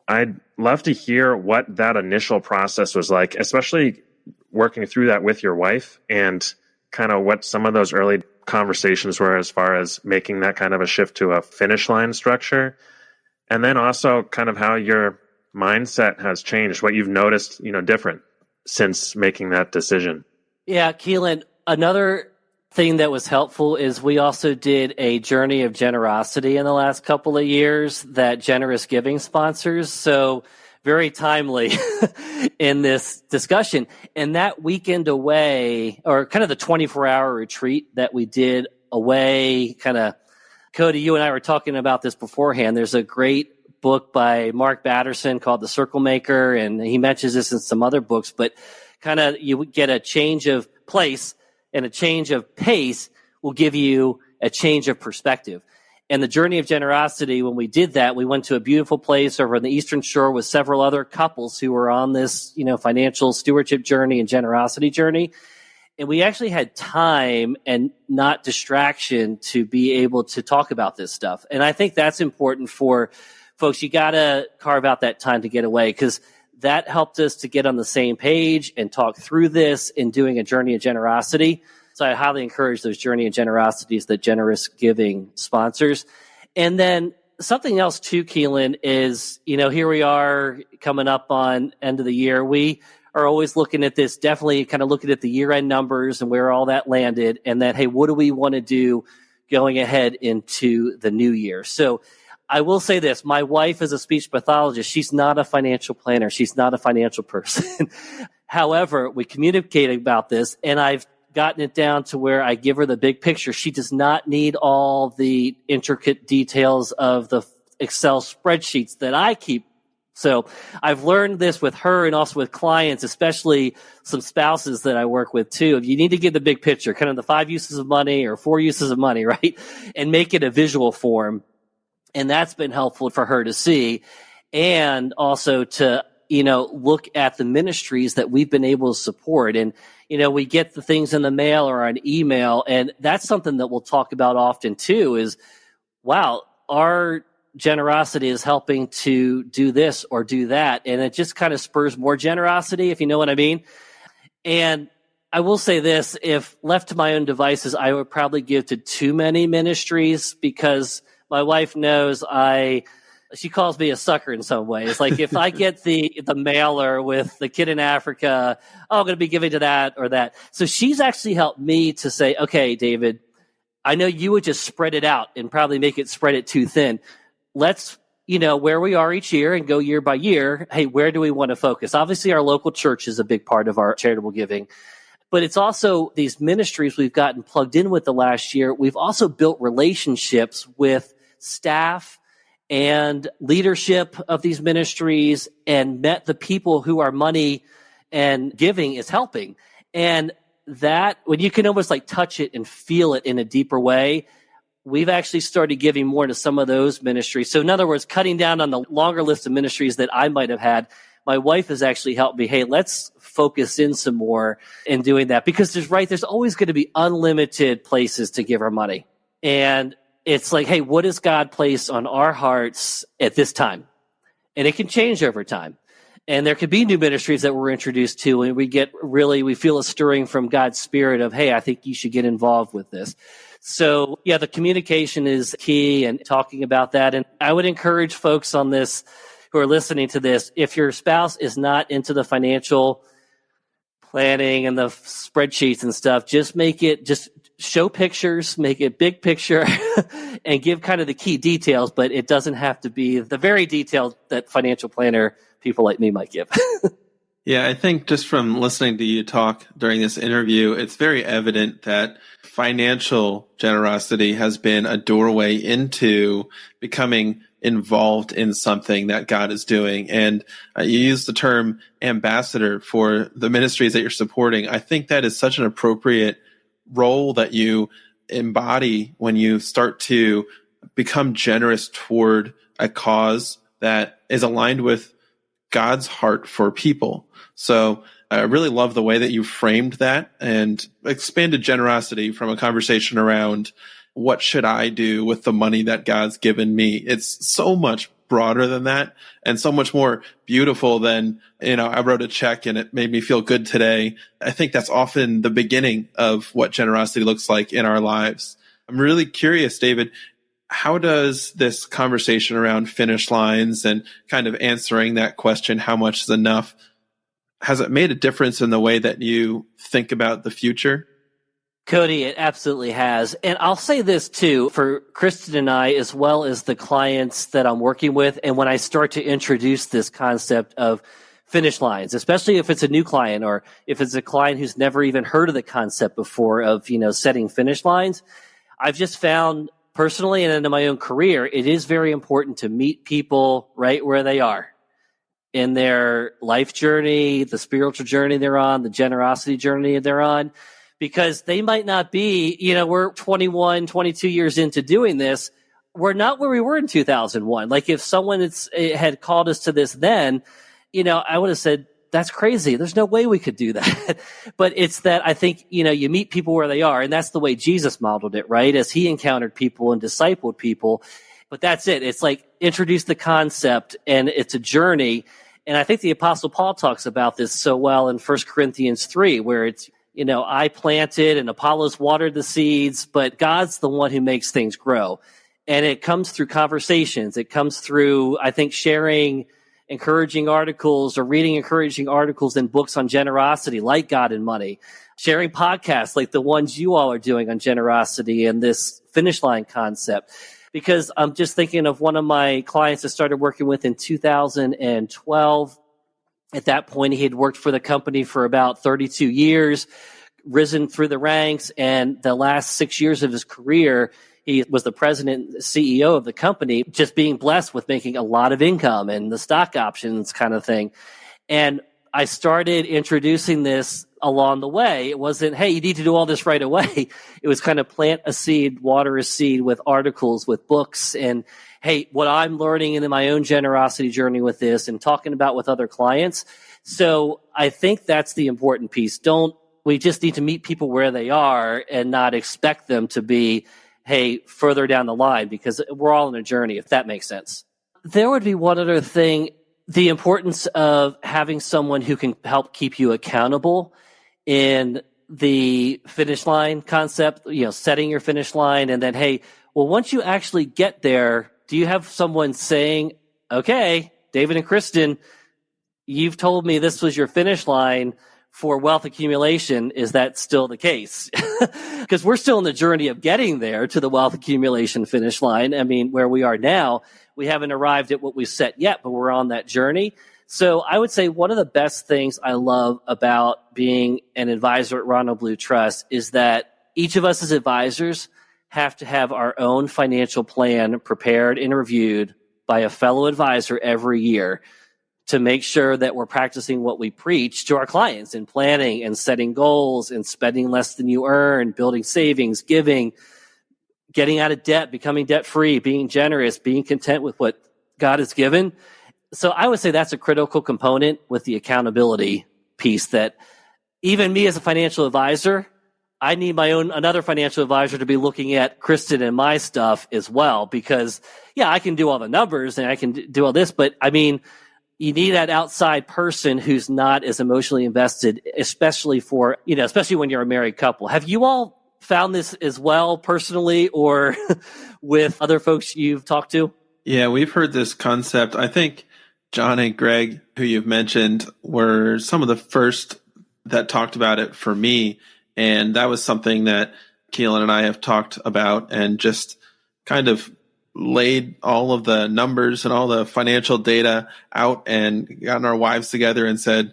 I'd love to hear what that initial process was like, especially working through that with your wife, and kind of what some of those early conversations were as far as making that kind of a shift to a finish line structure. And then also kind of how your mindset has changed, what you've noticed, different since making that decision. Yeah, Keelan, another thing that was helpful is we also did a journey of generosity in the last couple of years that Generous Giving sponsors. So very timely in this discussion. And that weekend away, or kind of the 24-hour retreat that we did away, kind of, Cody, you and I were talking about this beforehand. There's a great book by Mark Batterson called The Circle Maker, and he mentions this in some other books, but kind of you get a change of place and a change of pace will give you a change of perspective. And the journey of generosity, when we did that, we went to a beautiful place over on the Eastern Shore with several other couples who were on this, financial stewardship journey and generosity journey. And we actually had time and not distraction to be able to talk about this stuff. And I think that's important for folks. You got to carve out that time to get away, because that helped us to get on the same page and talk through this in doing a journey of generosity. So I highly encourage those journey of generosities that Generous Giving sponsors. And then something else too, Keelan, is, here we are coming up on end of the year. We are always looking at this, definitely kind of looking at the year-end numbers and where all that landed, and that, hey, what do we want to do going ahead into the new year? So I will say this, my wife is a speech pathologist. She's not a financial planner. She's not a financial person. However, we communicate about this, and I've gotten it down to where I give her the big picture. She does not need all the intricate details of the Excel spreadsheets that I keep. So I've learned this with her and also with clients, especially some spouses that I work with too. If you need to give the big picture, kind of the 5 uses of money or 4 uses of money, right? And make it a visual form. And that's been helpful for her to see. And also to, look at the ministries that we've been able to support. And, we get the things in the mail or on email. And that's something that we'll talk about often too is, wow, our generosity is helping to do this or do that. And it just kind of spurs more generosity, if you know what I mean. And I will say this, if left to my own devices, I would probably give to too many ministries because my wife knows she calls me a sucker in some ways. Like if I get the mailer with the kid in Africa, I'm going to be giving to that or that. So she's actually helped me to say, okay, David, I know you would just spread it out and probably spread it too thin. Let's, where we are each year and go year by year. Hey, where do we want to focus? Obviously, our local church is a big part of our charitable giving. But it's also these ministries we've gotten plugged in with the last year. We've also built relationships with staff and leadership of these ministries and met the people who our money and giving is helping. And that, when you can almost like touch it and feel it in a deeper way, we've actually started giving more to some of those ministries. So in other words, cutting down on the longer list of ministries that I might have had, my wife has actually helped me, hey, let's focus in some more in doing that. Because there's always going to be unlimited places to give our money. And it's like, hey, what does God place on our hearts at this time? And it can change over time. And there could be new ministries that we're introduced to, and we feel a stirring from God's Spirit of, hey, I think you should get involved with this. So, yeah, the communication is key and talking about that. And I would encourage folks on this who are listening to this, if your spouse is not into the financial planning and the spreadsheets and stuff, just show pictures, make it big picture, and give kind of the key details, but it doesn't have to be the very details that financial planner people like me might give. Yeah, I think just from listening to you talk during this interview, it's very evident that financial generosity has been a doorway into becoming involved in something that God is doing. And you use the term ambassador for the ministries that you're supporting. I think that is such an appropriate role that you embody when you start to become generous toward a cause that is aligned with God's heart for people. So I really love the way that you framed that and expanded generosity from a conversation around what should I do with the money that God's given me. It's so much broader than that and so much more beautiful than, I wrote a check and it made me feel good today. I think that's often the beginning of what generosity looks like in our lives. I'm really curious, David, how does this conversation around finish lines and kind of answering that question, how much is enough, has it made a difference in the way that you think about the future? Cody, it absolutely has. And I'll say this too, for Kristin and I, as well as the clients that I'm working with, and when I start to introduce this concept of finish lines, especially if it's a new client or if it's a client who's never even heard of the concept before of, setting finish lines, I've just found personally and in my own career, it is very important to meet people right where they are in their life journey, the spiritual journey they're on, the generosity journey they're on. Because they might not be, we're 21, 22 years into doing this. We're not where we were in 2001. Like if someone had called us to this then, I would have said, that's crazy. There's no way we could do that. But it's that I think, you meet people where they are. And that's the way Jesus modeled it, right? As he encountered people and discipled people. But that's it. It's like introduce the concept and it's a journey. And I think the Apostle Paul talks about this so well in 1 Corinthians 3, where it's, I planted and Apollos watered the seeds, but God's the one who makes things grow. And it comes through conversations. It comes through, I think, sharing encouraging articles or reading encouraging articles and books on generosity, like God and Money, sharing podcasts like the ones you all are doing on generosity and this finish line concept. Because I'm just thinking of one of my clients I started working with in 2012. At that point, he had worked for the company for about 32 years, risen through the ranks, and the last 6 years of his career, he was the president and CEO of the company, just being blessed with making a lot of income and the stock options kind of thing. And I started introducing this along the way. It wasn't, hey, you need to do all this right away. It was kind of plant a seed, water a seed with articles, with books, and hey, what I'm learning in my own generosity journey with this and talking about with other clients. So I think that's the important piece. We just need to meet people where they are and not expect them to be, hey, further down the line, because we're all on a journey, if that makes sense. There would be one other thing, the importance of having someone who can help keep you accountable in the finish line concept, setting your finish line. And then, hey, well, once you actually get there, do you have someone saying, okay, David and Kristin, you've told me this was your finish line for wealth accumulation. Is that still the case? Because we're still in the journey of getting there to the wealth accumulation finish line. I mean, where we are now, we haven't arrived at what we've set yet, but we're on that journey. So I would say one of the best things I love about being an advisor at Ronald Blue Trust is that each of us as advisors have to have our own financial plan prepared and reviewed by a fellow advisor every year to make sure that we're practicing what we preach to our clients in planning and setting goals and spending less than you earn, building savings, giving, getting out of debt, becoming debt-free, being generous, being content with what God has given. So I would say that's a critical component with the accountability piece, that even me as a financial advisor, I need another financial advisor to be looking at Kristin and my stuff as well, because I can do all the numbers and I can do all this, but I mean, you need that outside person who's not as emotionally invested, especially when you're a married couple. Have you all found this as well personally or with other folks you've talked to? Yeah, we've heard this concept. I think John and Greg, who you've mentioned, were some of the first that talked about it for me. And that was something that Keelan and I have talked about and just kind of laid all of the numbers and all the financial data out and gotten our wives together and said,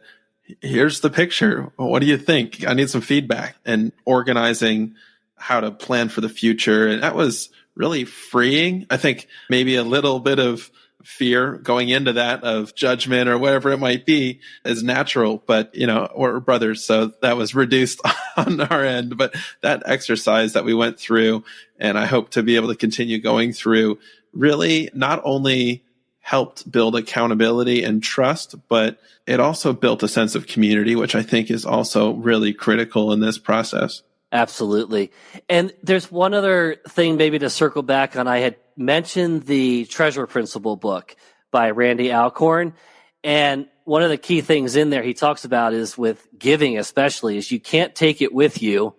here's the picture. What do you think? I need some feedback, and organizing how to plan for the future. And that was really freeing. I think maybe a little bit of fear going into that of judgment or whatever it might be is natural, but we're brothers. So that was reduced on our end, but that exercise that we went through, and I hope to be able to continue going through, really not only helped build accountability and trust, but it also built a sense of community, which I think is also really critical in this process. Absolutely. And there's one other thing maybe to circle back on. I had mentioned the Treasure Principle book by Randy Alcorn. And one of the key things in there he talks about is with giving especially is you can't take it with you,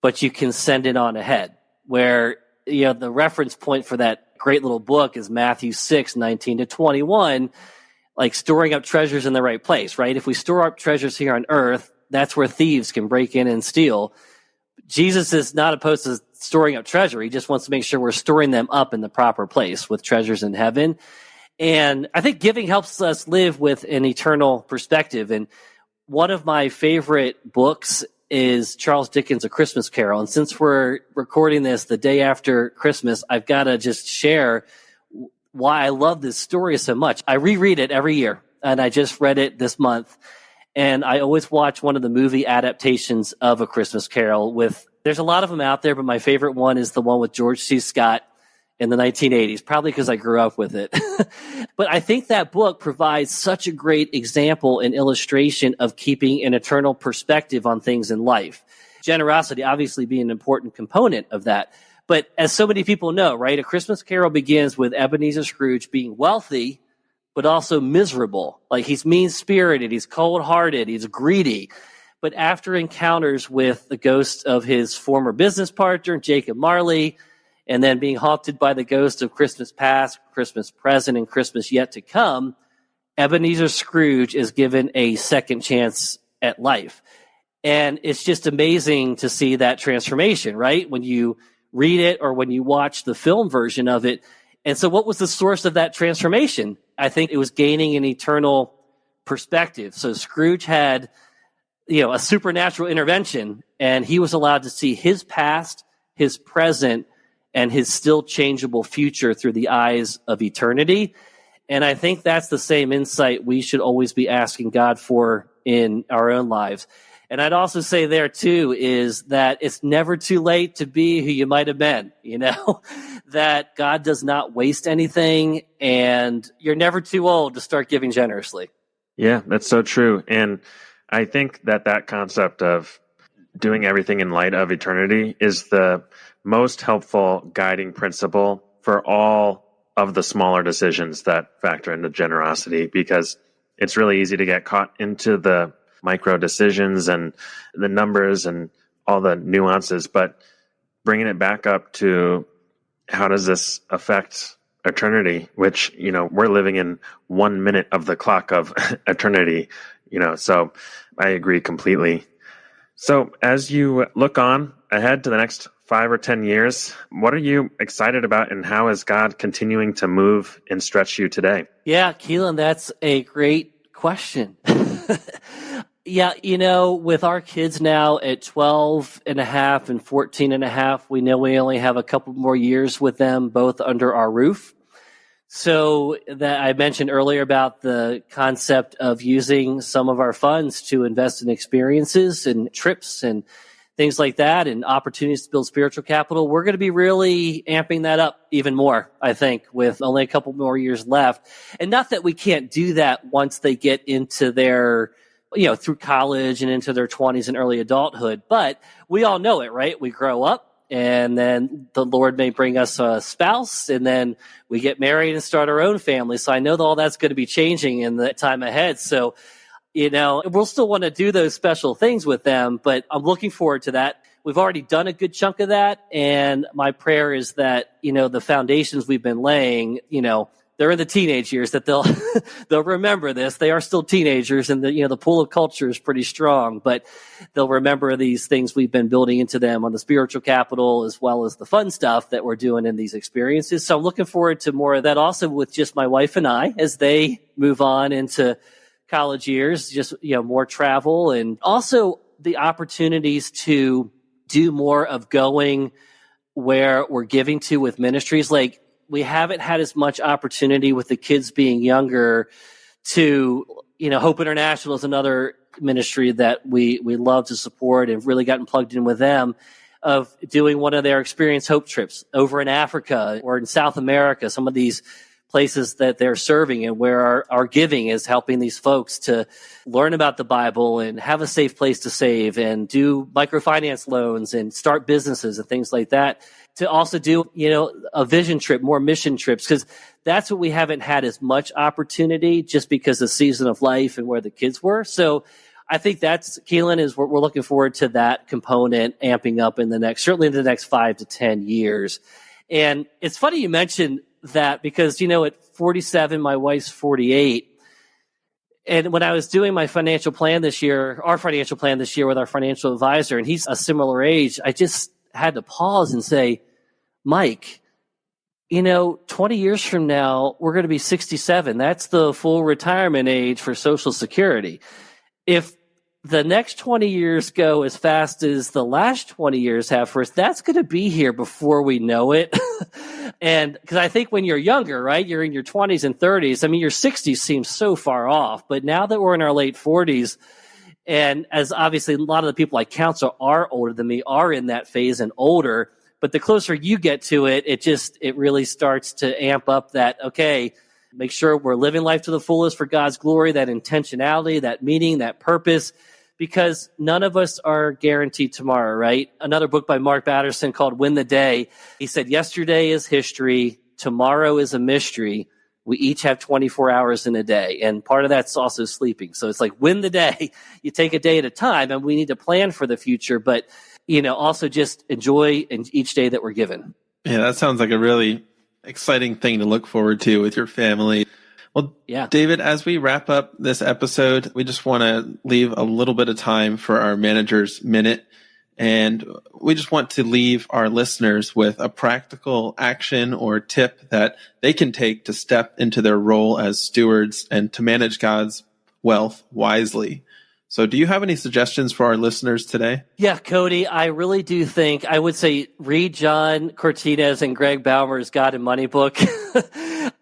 but you can send it on ahead. Where, the reference point for that great little book is Matthew 6:19-21, like storing up treasures in the right place, right? If we store up treasures here on earth, that's where thieves can break in and steal. Jesus is not opposed to storing up treasure. He just wants to make sure we're storing them up in the proper place with treasures in heaven. And I think giving helps us live with an eternal perspective. And one of my favorite books is Charles Dickens' A Christmas Carol. And since we're recording this the day after Christmas, I've got to just share why I love this story so much. I reread it every year, and I just read it this month. And I always watch one of the movie adaptations of A Christmas Carol there's a lot of them out there, but my favorite one is the one with George C. Scott in the 1980s, probably because I grew up with it. But I think that book provides such a great example and illustration of keeping an eternal perspective on things in life. Generosity obviously being an important component of that. But as so many people know, right, A Christmas Carol begins with Ebenezer Scrooge being wealthy, but also miserable. Like he's mean-spirited, he's cold-hearted, he's greedy. But after encounters with the ghost of his former business partner, Jacob Marley, and then being haunted by the ghost of Christmas past, Christmas present, and Christmas yet to come, Ebenezer Scrooge is given a second chance at life. And it's just amazing to see that transformation, right? When you read it or when you watch the film version of it. And so what was the source of that transformation? I think it was gaining an eternal perspective. So Scrooge had, a supernatural intervention, and he was allowed to see his past, his present, and his still changeable future through the eyes of eternity. And I think that's the same insight we should always be asking God for in our own lives. And I'd also say there too is that it's never too late to be who you might have been, that God does not waste anything, and you're never too old to start giving generously. Yeah, that's so true. And I think that concept of doing everything in light of eternity is the most helpful guiding principle for all of the smaller decisions that factor into generosity, because it's really easy to get caught into the micro decisions and the numbers and all the nuances, but bringing it back up to how does this affect eternity, which, we're living in 1 minute of the clock of eternity, so I agree completely. So as you look on ahead to the next 5 or 10 years, what are you excited about, and how is God continuing to move and stretch you today? Yeah, Keelan, that's a great question. Yeah, with our kids now at 12 and a half and 14 and a half, we know we only have a couple more years with them both under our roof. So that I mentioned earlier about the concept of using some of our funds to invest in experiences and trips and things like that, and opportunities to build spiritual capital. We're going to be really amping that up even more, I think, with only a couple more years left. And not that we can't do that once they get into their, through college and into their 20s and early adulthood. But we all know it, right? We grow up, and then the Lord may bring us a spouse, and then we get married and start our own family. So I know that all that's going to be changing in the time ahead. So we'll still want to do those special things with them, but I'm looking forward to that. We've already done a good chunk of that, and my prayer is that, the foundations we've been laying, they're in the teenage years, that they'll remember this. They are still teenagers, and the pool of culture is pretty strong, but they'll remember these things we've been building into them on the spiritual capital, as well as the fun stuff that we're doing in these experiences. So I'm looking forward to more of that also with just my wife and I, as they move on into college years, just, more travel, and also the opportunities to do more of going where we're giving to with ministries. Like, we haven't had as much opportunity with the kids being younger to, Hope International is another ministry that we love to support, and really gotten plugged in with them, of doing one of their Experience Hope trips over in Africa or in South America, some of these places that they're serving, and where our giving is helping these folks to learn about the Bible and have a safe place to save and do microfinance loans and start businesses and things like that. To also do, a vision trip, more mission trips, because that's what we haven't had as much opportunity, just because of the season of life and where the kids were. So I think that's, Keelan, is we're looking forward to that component amping up certainly in the next 5 to 10 years. And it's funny you mentioned that, because, at 47, my wife's 48. And when I was doing my financial plan this year, our financial plan this year with our financial advisor, and he's a similar age, I just had to pause and say, Mike, 20 years from now, we're going to be 67. That's the full retirement age for Social Security. If the next 20 years go as fast as the last 20 years have for us, that's going to be here before we know it. And because I think when you're younger, right, you're in your 20s and 30s. I mean, your 60s seems so far off. But now that we're in our late 40s, and as obviously a lot of the people I counsel are older than me, are in that phase and older, but the closer you get to it, it really starts to amp up that, okay, make sure we're living life to the fullest for God's glory, that intentionality, that meaning, that purpose, because none of us are guaranteed tomorrow, right? Another book by Mark Batterson called Win the Day. He said, yesterday is history. Tomorrow is a mystery. We each have 24 hours in a day. And part of that's also sleeping. So it's like, win the day. You take a day at a time, and we need to plan for the future, but, also just enjoy each day that we're given. Yeah, that sounds like a really exciting thing to look forward to with your family. Well, yeah. David, as we wrap up this episode, we just want to leave a little bit of time for our manager's minute. And we just want to leave our listeners with a practical action or tip that they can take to step into their role as stewards and to manage God's wealth wisely. So do you have any suggestions for our listeners today? Yeah, Cody, I really do think I would say read John Cortines and Greg Baumer's God and Money book.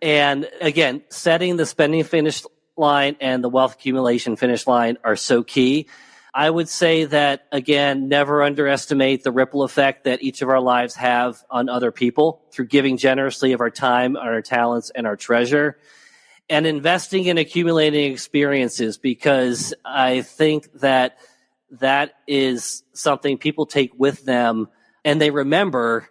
And again, setting the spending finish line and the wealth accumulation finish line are so key. I would say that, again, never underestimate the ripple effect that each of our lives have on other people through giving generously of our time, our talents, and our treasure. And investing in accumulating experiences, because I think that that is something people take with them and they remember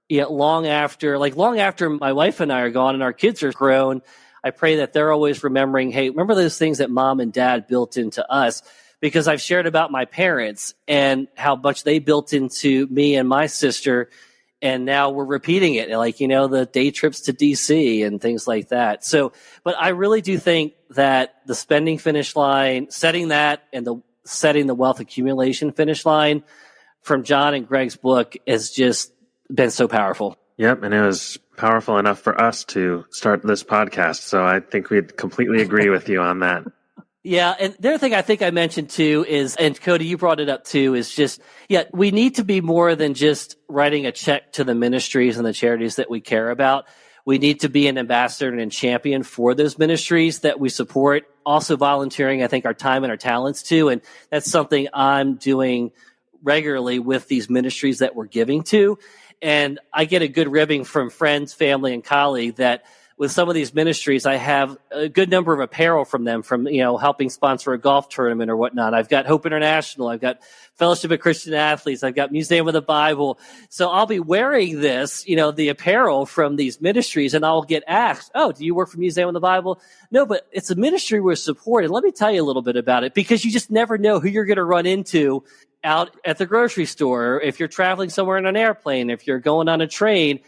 long after my wife and I are gone and our kids are grown. I pray that they're always remembering, hey, remember those things that mom and dad built into us? Because I've shared about my parents and how much they built into me and my sister. And now we're repeating it, the day trips to DC and things like that. So, but I really do think that the spending finish line, setting that and setting the wealth accumulation finish line from John and Greg's book has just been so powerful. Yep. And it was powerful enough for us to start this podcast. So I think we'd completely agree with you on that. Yeah, and the other thing I think I mentioned too is, and Cody, you brought it up too, is just, we need to be more than just writing a check to the ministries and the charities that we care about. We need to be an ambassador and a champion for those ministries that we support. Also volunteering, I think, our time and our talents too, and that's something I'm doing regularly with these ministries that we're giving to. And I get a good ribbing from friends, family, and colleagues that with some of these ministries, I have a good number of apparel from them, from, helping sponsor a golf tournament or whatnot. I've got Hope International. I've got Fellowship of Christian Athletes. I've got Museum of the Bible. So I'll be wearing this, the apparel from these ministries, and I'll get asked, oh, do you work for Museum of the Bible? No, but it's a ministry we're supporting. Let me tell you a little bit about it, because you just never know who you're going to run into out at the grocery store, if you're traveling somewhere in an airplane, if you're going on a train.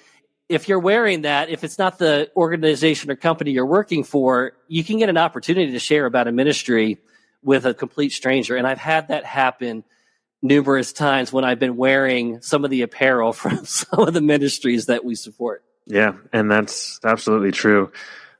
If you're wearing that, if it's not the organization or company you're working for, you can get an opportunity to share about a ministry with a complete stranger. And I've had that happen numerous times when I've been wearing some of the apparel from some of the ministries that we support. Yeah, and that's absolutely true,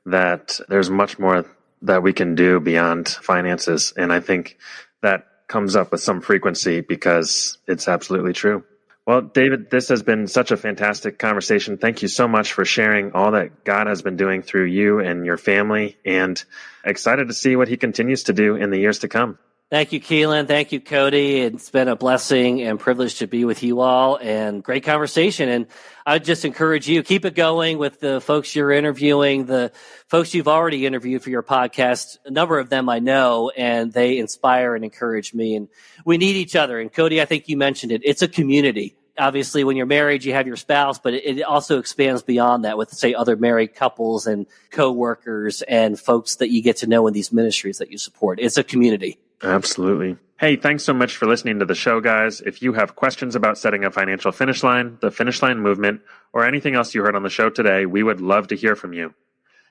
that there's much more that we can do beyond finances. And I think that comes up with some frequency because it's absolutely true. Well, David, this has been such a fantastic conversation. Thank you so much for sharing all that God has been doing through you and your family, and excited to see what he continues to do in the years to come. Thank you, Keelan. Thank you, Cody. It's been a blessing and privilege to be with you all, and great conversation. And I would just encourage you, keep it going with the folks you're interviewing, the folks you've already interviewed for your podcast. A number of them I know, and they inspire and encourage me. And we need each other. And Cody, I think you mentioned it. It's a community. Obviously, when you're married, you have your spouse, but it also expands beyond that with, say, other married couples and co-workers and folks that you get to know in these ministries that you support. It's a community. Absolutely. Hey, thanks so much for listening to the show, guys. If you have questions about setting a financial finish line, the finish line movement, or anything else you heard on the show today, we would love to hear from you.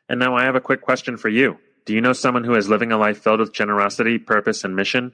And now I have a quick question for you. Do you know someone who is living a life filled with generosity, purpose, and mission?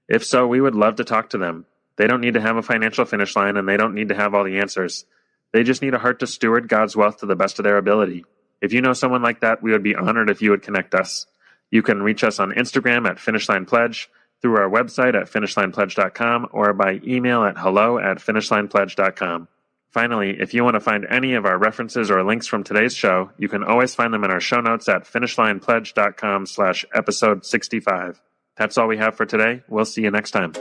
If so, we would love to talk to them. They don't need to have a financial finish line, and they don't need to have all the answers. They just need a heart to steward God's wealth to the best of their ability. If you know someone like that, we would be honored if you would connect us. You can reach us on Instagram at FinishLinePledge, through our website at finishlinepledge.com, or by email at hello@finishlinepledge.com. Finally, if you want to find any of our references or links from today's show, you can always find them in our show notes at finishlinepledge.com/episode 65. That's all we have for today. We'll see you next time.